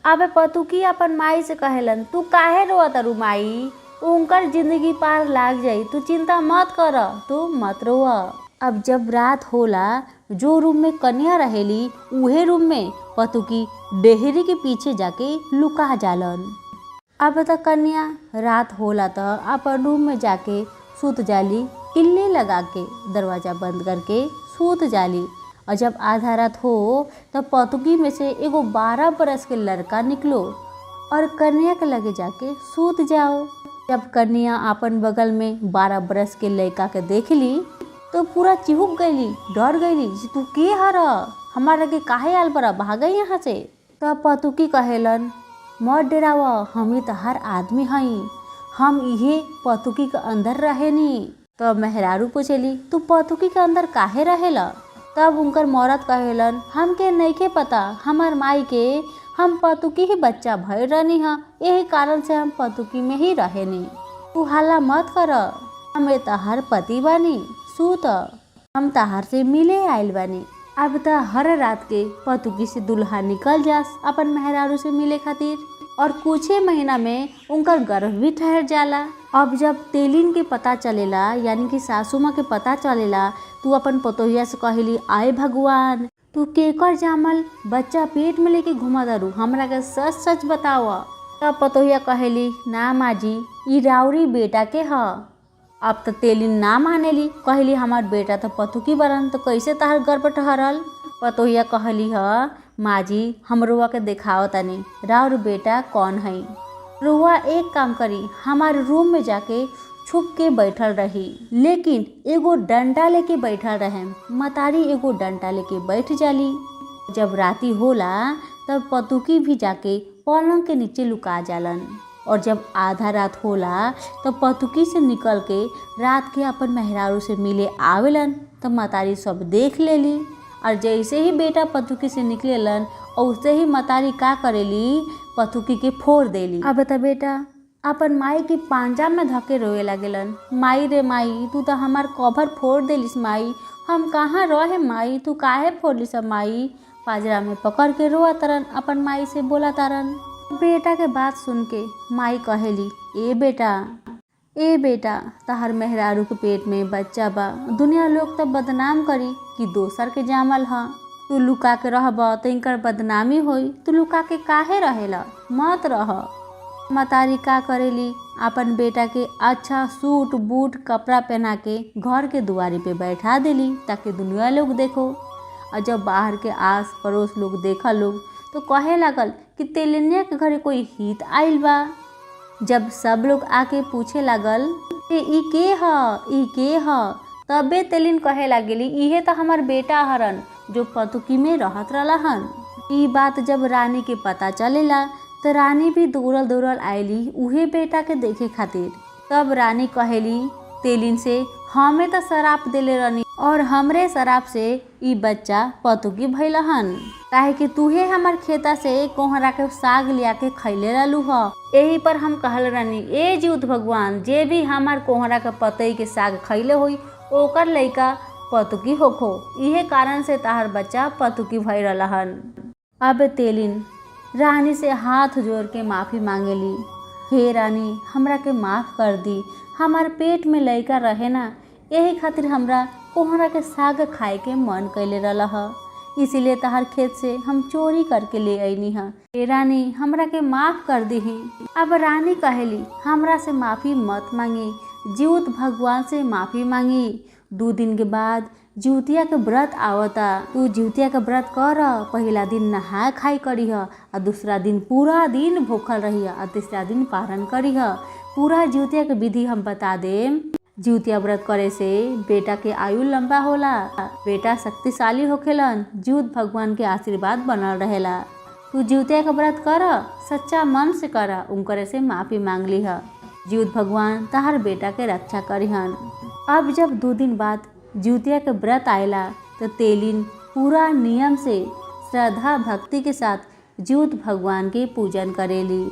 अब पतुकी अपन माई से कहेलन, तू काहे रोवत तारू माई, उनकर जिंदगी पार लाग जाई, तू चिंता मत कर, तू मत रोवा। अब जब रात होला जो रूम में कन्या रहेली उहे रूम में पतुकी डेहरी के पीछे जाके लुका जालन। अब तक कन्या रात होला तो अपन रूम में जाके सूत जाली, किल्ली लगा के दरवाजा बंद करके सूत जाली। और जब आधा रात हो तब पतुकी में से एगो 12 बरस के लड़का निकलो और कन्या के लगे जाके सूत जाओ। जब कन्या अपन बगल में 12 बरस के लड़का के देख ली तो पूरा चिहुक गईली, डर गईली, तू के हरा, हमारा के काहे आल बरा, भाग यहाँ से। तब पतुकी कहेलन, मत डरावा, हम ही तहार आदमी हई, हम इहे पतुकी के अंदर रहेनी। तब मेहरारू पूछेली, तू पतुकी के अंदर काहे रहेला। तब उनकर मौरत कहेलन, हमके नइखे पता, हमार माई के हम पतुकी ही बच्चा भय रहनी हा, यही कारण से हम पतुकी में ही रहेनी, तू हल्ला मत कर, हमें तहार पति बानी, सूत, हम तहार से मिले आइल बानी। अब त हर रात के पतुकी से दुल्हा निकल जास अपन मेहरारू से मिले खातिर और कुछ ही महीना में उनकर गर्भ भी ठहर जाला। अब जब तेलिन के पता चलेला यानी कि सासू माँ के पता चलेला, तू अपन पतोहिया से कहेली, आए भगवान तू केकर जामल बच्चा पेट में लेके घुमा दारू, हमरा के सच सच बतावा। तब पतोहिया कहेली, ना माँ जी ई राउरी बेटा के ह। अब तो तेलिन ना मानेली, कहली हमार बेटा तो पतुकी बरन, तो कैसे तहार गर्भ ठहरल। पतोहिया कहली, ह माँ जी हम रुआ के देखाओ तनी राउर बेटा कौन है। रुआ एक काम करी, हमारे रूम में जाके छुप के बैठल रही, लेकिन एगो डंडा लेके बैठल रहे। मतारी एगो डंडा लेके बैठ जाली। जब राती होला तब पतुकी भी जाके पलंग के नीचे लुका जालन और जब आधा रात होला तो पतुकी से निकल के रात के अपन मेहरारू से मिले आवेलन तो मतारी सब देख लेली। और जैसे ही बेटा पतुकी से निकलेलन और उससे ही मतारी का करेली, पतुकी के फोड़ देली। अब बता बेटा अपन माई की पांजा में धके रोए लगेलन, माई रे माई तू तो हमार कवर फोड़ देलिस माई, हम कहाँ रहे माई, तू काहे फोड़लिस माई। पाजरा में पकड़ के रोआ तरन, अपन माई से बोला तरन। बेटा के बात सुन के माई कहेली, ए बेटा तहर मेहरारू के पेट में बच्चा बा, दुनिया लोग तब बदनाम करी कि दोसर के जामल ह, तू लुका के रहब तो इनकर बदनामी होई, तू लुका के काहे रहेला, मत रह। मतारी का करेली, अपन बेटा के अच्छा सूट बूट कपड़ा पहना के घर के दुआरी पे बैठा देली ताकि दुनिया लोग देखो। और जब बाहर के आस पड़ोस लोग देखा लोग तो कहे लागल कि तेलिनिया के घरे कोई हित आइल बा। जब सब लोग आके पूछे लागल ई के ह, तबे तेलिन कहे लागेली इहे तो हमार बेटा हरन जो पतुकी में रहत रहन। ई बात जब रानी के पता चलेला तो रानी भी दौड़ल आयली उहे बेटा के देखे खातिर। तब रानी कहेली तेलिन से, हमें तो शराप देले रहनी और हमरे शराप से ई बच्चा पतुकी भइल हन, काहे कि तूहे हमार खेता से कोहरा के साग लिया के खैले रहलू ह। यही पर हम कहल रहनी ए जीउत भगवान, जे भी हमार कोहरा के पतई के साग खैले होई ओकर लइका पतुकी होखो, इहे कारण से ताहर बच्चा पतुकी भइल रहन। अब तेलिन रानी से हाथ जोड़ के माफ़ी मांगेली, हे रानी हमरा के माफ़ कर दी, हमार पेट में लइका रहे ना, यही खातिर हमरा कोहरा के साग खाए के मन कैले रहल ह, इसीलिए तहार खेत से हम चोरी करके ले आईनी ह, हे रानी हमरा के माफ़ कर दीही। अब रानी कहेली हमरा से माफ़ी मत मांगी, जीउत भगवान से माफ़ी मांगी। 2 दिन के बाद जिउतिया के व्रत आवता, तू जिउतिया के व्रत कर, पहला दिन नहा खाई करीह, और दूसरा दिन पूरा दिन भूखल रहिह, और तीसरा दिन पारण करीह। पूरा जिउतिया के विधि हम बता देम। जिउतिया व्रत करे से बेटा के आयु लंबा होला, बेटा शक्तिशाली होखेलन, जिउत भगवान के आशीर्वाद बनल रहेला। तू जिउतिया के व्रत कर, सच्चा मन से कर, उनकरे से माफ़ी मांग लीह, जिउत भगवान तहार बेटा के रक्षा करिहन। अब जब 2 दिन बाद जिउतिया के व्रत आएला तो तेलिन पूरा नियम से श्रद्धा भक्ति के साथ जिउत भगवान के पूजन करेली।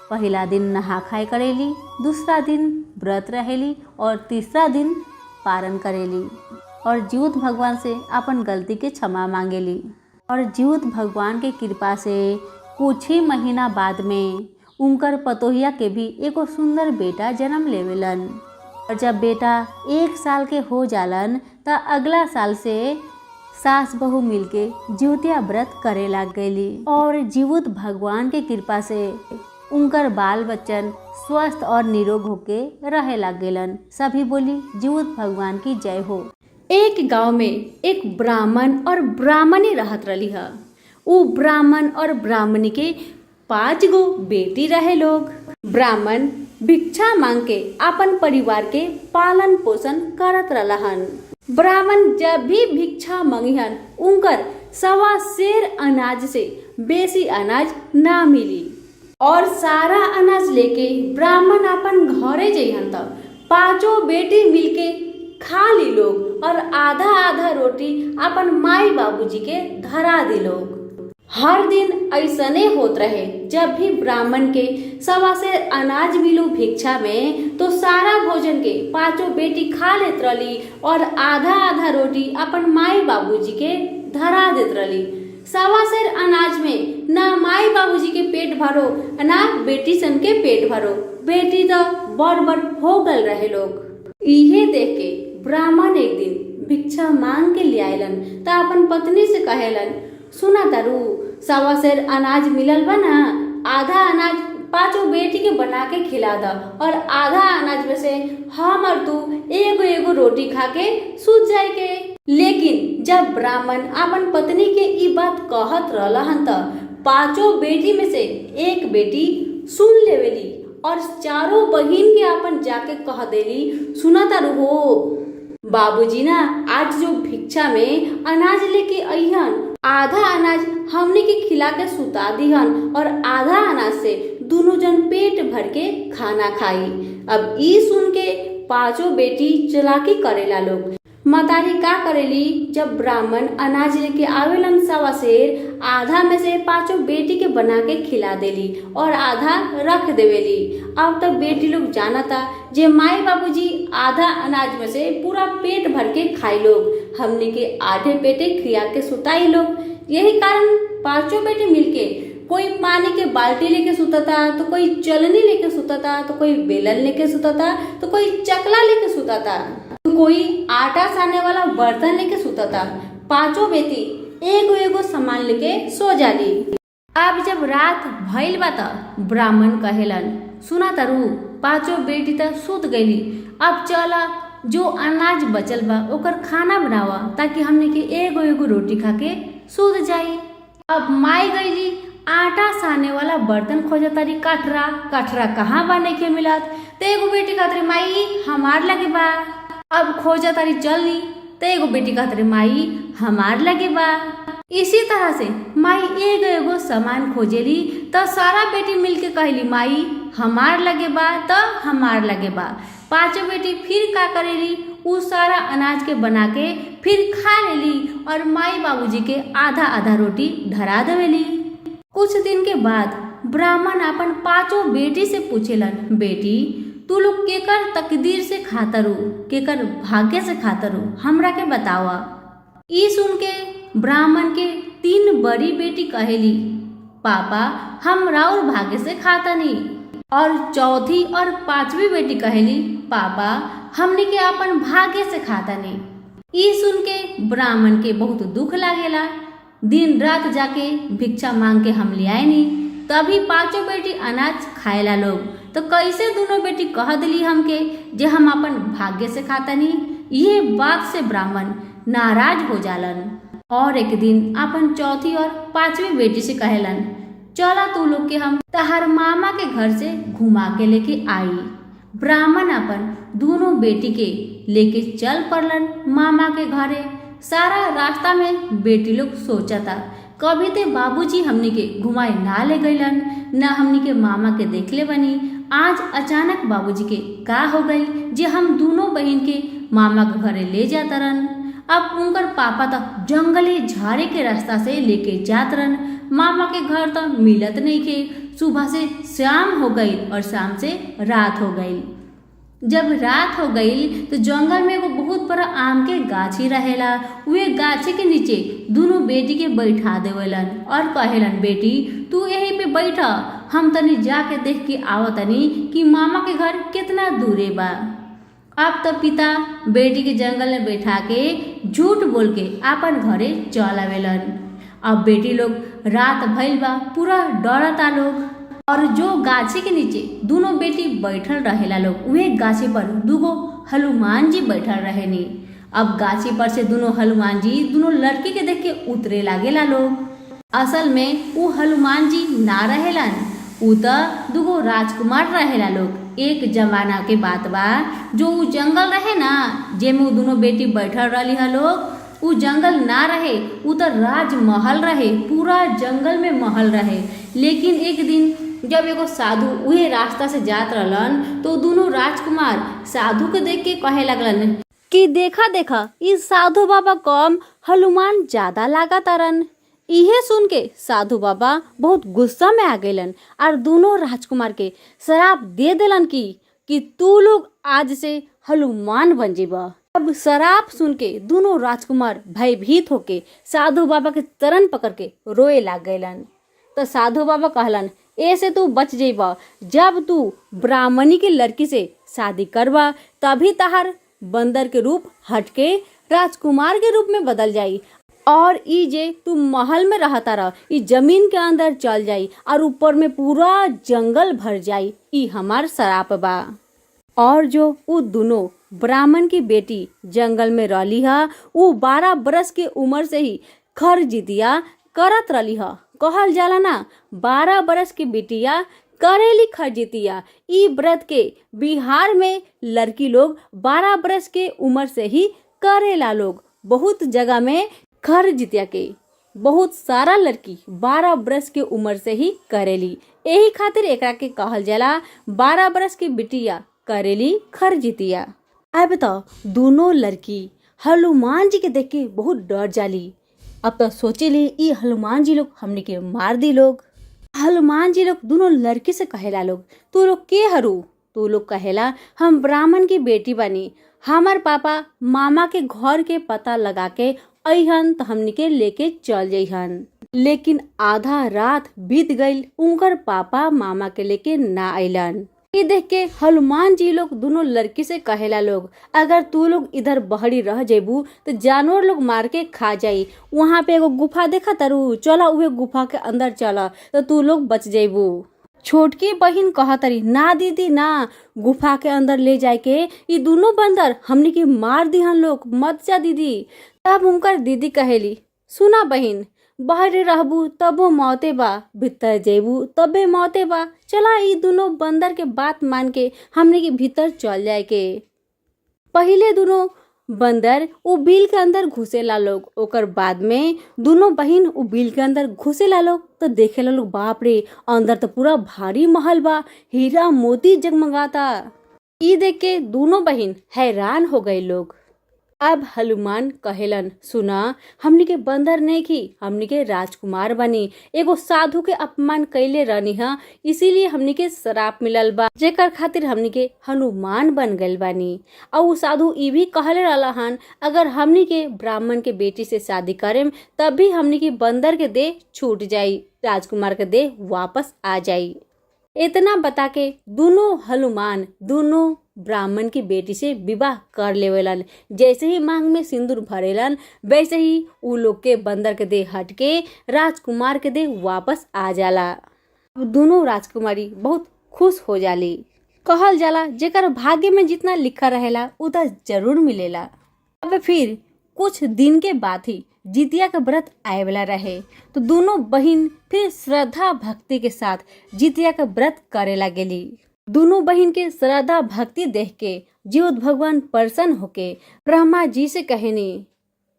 पहला दिन नहा खाए करेली, दूसरा दिन व्रत रहेली और तीसरा दिन पारण करेली और जिउत भगवान से अपन गलती के क्षमा मांगेली। और जिउत भगवान के कृपा से कुछ ही महीना बाद में उनकर पतोहिया के भी एगो सुंदर बेटा जन्म लेवेलन। और जब बेटा 1 साल के हो जालन त अगला साल से सास बहू मिलके जिउतिया व्रत करे लग गईली और जिउत भगवान के कृपा से उनकर बाल बच्चन स्वस्थ और निरोग होके रहे लग गईलन। सभी बोली जिउत भगवान की जय हो। एक गांव में एक ब्राह्मण और ब्राह्मणी रहत रही है। उ ब्राह्मण और ब्राह्मणी के 5 गो बेटी रहे लोग। ब्राह्मण भिक्षा मांग के अपन परिवार के पालन पोषण करत रहन। ब्राह्मण जब भी भिक्षा मांगिहन उनकर 1.25 सेर अनाज से बेसी अनाज ना मिली और सारा अनाज लेके ब्राह्मण अपन घरे जइहन त 5 बेटी मिलके खा ली लोग और आधा आधा रोटी अपन माई बाबूजी के धरा दी लोग। हर दिन ऐसने होत रहे, जब भी ब्राह्मण के 1.25 सेर अनाज मिलू भिक्षा में तो सारा भोजन के 5 बेटी खा लेत रही और आधा आधा रोटी अपन माई बाबूजी के धरा देत रही। 1.25 सेर अनाज में ना माई बाबूजी के पेट भरो ना बेटी सन के पेट भरो, बेटी तो बड़ हो गल रहे लोग। इहे देख के ब्राह्मण एक दिन भिक्षा मांग के ले आयलन त अपन पत्नी से कहेलन, सुना तारू 1.25 सेर अनाज मिलल बा ना, आधा अनाज 5 बेटी के बना के खिला दा और आधा अनाज में से हम और तू एगो रोटी खा के सूत जाए के। लेकिन जब ब्राह्मण अपन पत्नी के ई बात कहत रहलन त 5 बेटी में से एक बेटी सुन लेवेली और 4 बहिन के अपन जाके कह देली, सुना तारू हो बाबूजी ना आज जो भिक्षा में अनाज लेके अइहन, आधा अनाज हमने के खिला के सुता दिहन और आधा अनाज से दोनों जन पेट भर के खाना खाई। अब ई सुन के पांचों बेटी चलाकी करेला लोग। मतारी का करेली, जब ब्राह्मण अनाज लेके आवेलन सवा सेर, आधा में से पांचों बेटी के बना के खिला देली और आधा रख देवेली। अब तब बेटी लोग जानता जे माई बाबूजी आधा अनाज में से पूरा पेट भर के खाई लोग, हमने के आधे पेटे खिया के सुताई लोग। यही कारण पांचों बेटी मिलके कोई पानी के बाल्टी लेके सुतता, तो कोई चलनी लेके सुतता, तो कोई बेलन लेके सुतता, तो कोई चकला लेके सुतता, तो कोई आटा सानने वाला बर्तन लेके सुतता। पांचों बेटी एगो एगो सामान लेके सो जाली। अब जब रात भइल बा त ब्राह्मण कहेलन, सुना तारू, पांचों बेटी त सुत गईली, अब चला जो अनाज बचल बा ओकर खाना बनावा, ताकि हमने के एगो एगो रोटी खा के सूत जाई। अब माई गईली आटा साने वाला बर्तन खोज तारी, कटरा कटरा कहाँ बा नहीं के मिलत। तो एगो बेटी कहत रही माई हमार लगे बा। अब खोज तारी जल्दी, तो एगो बेटी कहत रही माई हमार लगे बा। इसी तरह से माई एगो एगो सामान खोजेली, तो सारा बेटी मिलके कहली माई हमार लगे बा, तो हमार लगे बा। पांचों बेटी फिर का करेली, उ सारा अनाज के बना के फिर खा लेली और माई बाबूजी के आधा आधा रोटी धरा देवेली। कुछ दिन के बाद ब्राह्मण अपन पांचों बेटी से पूछेलन, बेटी तू लोग केकर तकदीर से खातरू, केकर भाग्य से खातरू, हमरा के बतावा। ई सुन के ब्राह्मण के तीन बड़ी बेटी कहेली, पापा हम राउर भाग्य से खाता नहीं। और चौथी और पांचवी बेटी कहेली, पापा हमने के अपन भाग्य से खाता नहीं। ई सुन के ब्राह्मण के बहुत दुख लागेला। दिन रात जाके भिक्षा मांग के हम ले आए नहीं, तभी पांचों बेटी अनाज खाएला लोग। तो कैसे दोनों बेटी कह दिली हमके जे हम अपन भाग्य से खाता नहीं। ये बात से ब्राह्मण नाराज हो जालन और एक दिन अपन चौथी और पांचवी बेटी से कहेलन, चला तू लोग के हम तहार मामा के घर से घुमा के लेके आई। ब्राह्मण अपन दोनों बेटी के लेके चल पड़लन मामा के घरे। सारा रास्ता में बेटी लोग सोचता, कभी ते बाबूजी हमनी के घुमाए ना ले गईलन, न हमनी के मामा के देख ले बनी। आज अचानक बाबूजी के का हो गई जे हम दोनों बहन के मामा के घरे ले जाता रन। अब उनकर पापा तो जंगली झाड़ी के रास्ता से लेके जात रन। मामा के घर तो मिलत नहीं के। सुबह से शाम हो गई और शाम से रात हो गई। जब रात हो गई तो जंगल में एगो बहुत बड़ा आम के गाछी रहेला। वे गाछी के नीचे दोनों बेटी के बैठा देवेलन और कहेलन, बेटी तू यहीं पे बैठा, हम तनी जाके देख के आवतनी कि मामा के घर कितना दूरे बा। अब तो पिता बेटी के जंगल में बैठा के झूठ बोल के अपन घरे चल आवेलन। अब बेटी लोग रात भइल बा पूरा डरता लोग। और जो गाछी के नीचे दोनों बेटी बैठल रहेला लोग, वह गाछी पर दूगो हनुमान जी बैठल रहेनी। अब गाछी पर से दोनों हनुमान जी दोनों लड़की के देख के उतरे लागेला लोग। असल में वो हनुमान जी ना रहेलन, उ त दूगो राजकुमार रहेला लोग। एक जमाना के बात बा, जो उ जंगल रहे ना जेमे दोनों बेटी बैठल रही है लोग, उ जंगल ना रहे, उ त राजमहल रहे। पूरा जंगल में महल रहे। लेकिन एक दिन जब एगो साधु उहे रास्ता से जात रहलन, तो दोनों राजकुमार साधु के देख के कहे लगलन कि देखा देखा इस साधु बाबा कम हनुमान ज्यादा लागा तारन। इहे सुन के साधु बाबा बहुत गुस्सा में आ गईलन और दोनों राजकुमार के शराप दे देलन कि तू लोग आज से हनुमान बन जेबा। अब शराप सुन के दोनों राजकुमार भयभीत होके साधु बाबा के चरण पकड़ के रोए लाग गईलन। तो साधु बाबा कहलन, ऐसे तू बच जेबा, जब तू ब्राह्मणी के लड़की से शादी करबा तभी तहार बंदर के रूप हटके राजकुमार के रूप में बदल जाई। और ई जे तू महल में रहता रह, ई जमीन के अंदर चल जाई और ऊपर में पूरा जंगल भर जाई। ई हमार शराप बा। और जो उ दोनों ब्राह्मण की बेटी जंगल में रहली है, उ 12 बरस के उम्र से ही खरजितिया करत रहली है। कहल जाला ना, 12 बरस की बिटिया करेली खरजितिया। ई व्रत के बिहार में लड़की लोग 12 बरस के उम्र से ही करेला लोग। बहुत जगह में खरजितिया के बहुत सारा लड़की 12 बरस के उम्र से ही करेली। यही खातिर एकरा के कहल जाला 12 बरस की बिटिया करेली खरजितिया। अब तो दोनों लड़की हनुमान जी के देख के बहुत डर जाली। अब तो सोचेली ई हनुमान जी लोग हमने के मार दी लोग। हनुमान जी लोग दोनों लड़की से कहेला लोग, तू लोग के हरू? तू लोग कहेला हम ब्राह्मण की बेटी बनी, हमार पापा मामा के घर के पता लगा के अहन तो हमनी के लेके चल जइहन। लेकिन आधा रात बीत गईल, उनकर पापा मामा के लेके ना अइलन। ये देख के हनुमान जी लोग दोनों लड़की से कहेला लोग, अगर तू लोग इधर बहरी रह जेबू तो जानवर लोग मार के खा जाई। वहाँ पे एगो गुफा देखा तारू, चला उहे गुफा के अंदर चला तो तू लोग बच जेबू। छोटकी बहिन कहा तरी, ना दीदी ना, गुफा के अंदर ले जाए के ये दोनों बंदर हमनी के मार दिहन लोग, मत जा दीदी। तब उनकर दीदी कहेली, सुना बहिन, बाहर रहबू तबो मौते बा, भीतर जेबू तबे मौते बा। चला ई दोनों बंदर के बात मान के हमने के भीतर चल जाए के। पहले दोनों बंदर उ बिल के अंदर घुसेला लोग, ओकर बाद में दोनों बहिन उ बिल के अंदर घुसेला लोग तो देखेला लोग, बाप रे अंदर तो पूरा भारी महल बा, हीरा मोती जगमगाता। ई देख के दोनों बहिन हैरान हो गए लोग। अब हनुमान कहेलन, सुना, हमनी के बंदर नहीं की, हमनी के राजकुमार बनी, एगो साधु के अपमान कैले रहनी हा, इसीलिए हमनी के श्राप मिलल बा, जेकर खातिर हमनी के हनुमान बन गइल बानी। और उ साधु ई भी कहले रहलन, अगर हमनी के ब्राह्मण के बेटी से शादी करेम तब भी हमनी के बंदर के देह छूट जाई, राजकुमार के देह वापस आ जाई। इतना बता के दोनों हनुमान दोनों ब्राह्मण की बेटी से विवाह कर लेवेलन। जैसे ही मांग में सिंदूर भरेलन वैसे ही उ लोग के बंदर के देह हट के राजकुमार के देह वापस आ जाला। दोनों राजकुमारी बहुत खुश हो जाली। कहल जाला जेकर भाग्य में जितना लिखा रहेला उतना जरूर मिलेला। अब फिर कुछ दिन के बाद ही जितिया का व्रत आए वाला रहे तो दोनों बहिन फिर श्रद्धा भक्ति के साथ जितिया का व्रत करे लगेली। दोनों बहिन के श्रद्धा भक्ति देख के जीवत भगवान प्रसन्न होके ब्रह्मा जी से कहनी,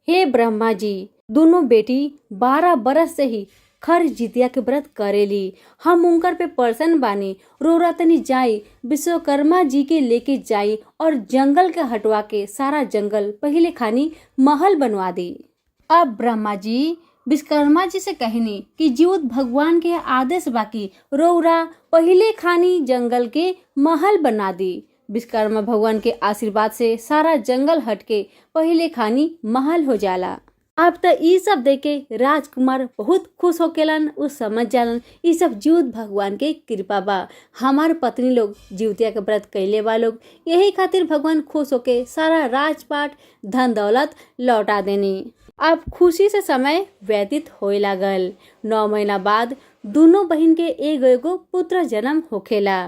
हे ब्रह्मा जी, दोनों बेटी 12 बरस से ही खर जितिया के व्रत करेली, हम उनकर पे प्रसन्न बानी, रोरा तनी जाई विश्वकर्मा जी के लेके जाई और जंगल के हटवा के सारा जंगल पहले खानी महल बनवा दी। अब ब्रह्मा जी विश्वकर्मा जी से कहनी कि जीवत भगवान के आदेश बाकी रौरा पहले खानी जंगल के महल बना दी। विश्वकर्मा भगवान के आशीर्वाद से सारा जंगल हट के पहले खानी महल हो जाला। अब तो ई सब देख के राजकुमार बहुत खुश होकेलन, उ समझ जालन ई सब जीवत भगवान के कृपा बा। हमार पत्नी लोग जीवतिया के व्रत कैले बा लोग, यही खातिर भगवान खुश होके सारा राजपाट धन दौलत लौटा देनी। अब खुशी से समय व्यतीत होए लागल। 9 महीना बाद दोनों बहिन के एगो पुत्र जन्म होखेला।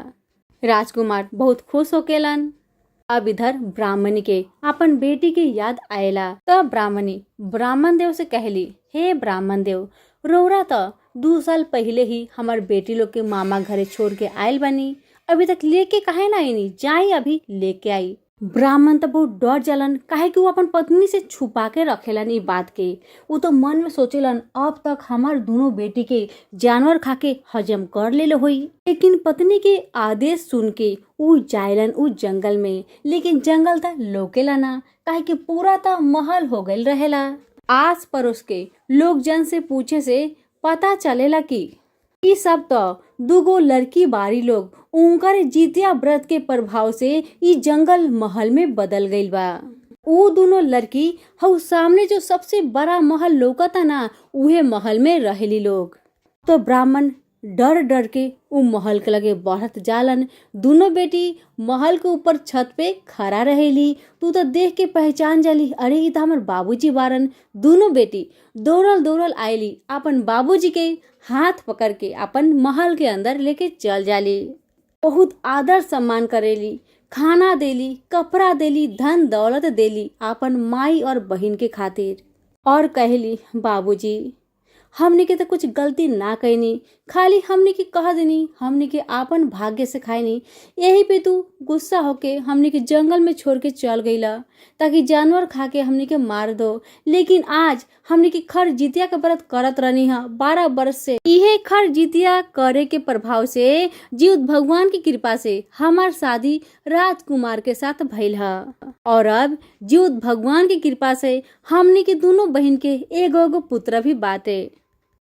राजकुमार बहुत खुश होकेलन। अब इधर ब्राह्मणी के अपन बेटी के याद आएला तो ब्राह्मणी ब्राह्मण देव से कहली, हे ब्राह्मण देव, रौरा तो 2 साल पहले ही हमार बेटी लोग के मामा घरे छोड़ के आयल बनी, अभी तक लेके काहे ना आईनी, जाई अभी लेके आई। ब्राह्मण तो बहुत डर जालन, काहे कि वो अपन पत्नी से छुपा के रखेलन ई बात के। वो तो मन में सोचेलन अब तक हमार दोनों बेटी के जानवर खा के हजम कर ले होई। लेकिन पत्नी के आदेश सुन के वो जायलन उ जंगल में, लेकिन जंगल तो लोकेला ना, काहे कि पूरा तो महल हो गइल रहेला। आस पड़ोस के लोग जन से पूछे से पता चलेला कि ई सब तो 2 लड़की बारी लोग, उनकर जितिया व्रत के प्रभाव से ई जंगल महल में बदल गइल बा। वो दोनों लड़की हउ सामने जो सबसे बड़ा महल लौकता ना, उहे महल में रहेली लोग। तो ब्राह्मण डर डर के उ महल के लगे बढ़त जालन। दोनों बेटी महल के ऊपर छत पे खड़ा रहेली। तू तो देख के पहचान जाली, अरे ई तो हमर बाबूजी बारन। दोनों बेटी दौड़ल दौड़ल आयली, अपन बाबूजी के हाथ पकड़ के अपन महल के अंदर लेके चल जाली। बहुत आदर सम्मान करेली, खाना देली, कपड़ा देली, धन दौलत देली अपन माई और बहिन के खातिर। और कहली, बाबूजी हमने के तो कुछ गलती ना कैनी, खाली हमने के कह देनी, हमने के आपन भाग्य से खाईनी। यही पे तू गुस्सा होके हमने के जंगल में छोड़ के चल गईला ताकि जानवर खा के हमने के मार दो। लेकिन आज हमने के खर जितिया का व्रत करत रहनी है 12 वर्ष से। इहे खर जितिया करे के प्रभाव से जीव भगवान की कृपा से हमार शादी राजकुमार के साथ भइल है और अब जीव भगवान की कृपा से हमने के दोनों बहन के एगो पुत्र भी बाटे।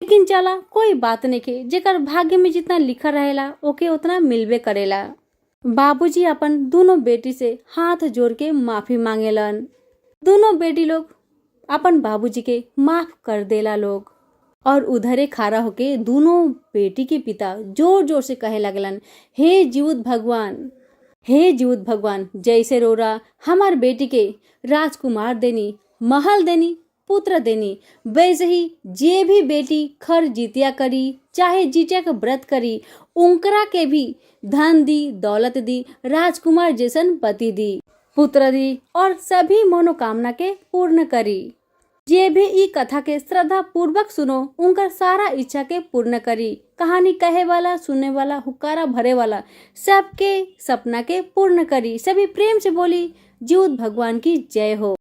लेकिन चला कोई बात नहीं के, जेकर भाग्य में जितना लिखा रहेला ओके उतना मिलबे करेला। बाबूजी अपन दोनों बेटी से हाथ जोड़ के माफी मांगेलन। दोनों बेटी लोग अपन बाबूजी के माफ कर देला लोग और उधरे खड़ा होके दोनों बेटी के पिता जोर जोर से कहे लगलन, हे जीवत भगवान, हे जीवत भगवान, जैसे रोरा हमार बेटी के राजकुमार देनी, महल देनी, पुत्र देनी, वैसे ही जे भी बेटी खर जितिया करी चाहे जितिया का व्रत करी उनकरा के भी धन दी, दौलत दी, राजकुमार जैसन पति दी, पुत्र दी और सभी मनोकामना के पूर्ण करी। जे भी ई कथा के श्रद्धा पूर्वक सुनो उनका सारा इच्छा के पूर्ण करी। कहानी कहे वाला, सुनने वाला, हुक्कारा भरे वाला सबके सपना के पूर्ण करी। सभी प्रेम से बोली जीवत भगवान की जय हो।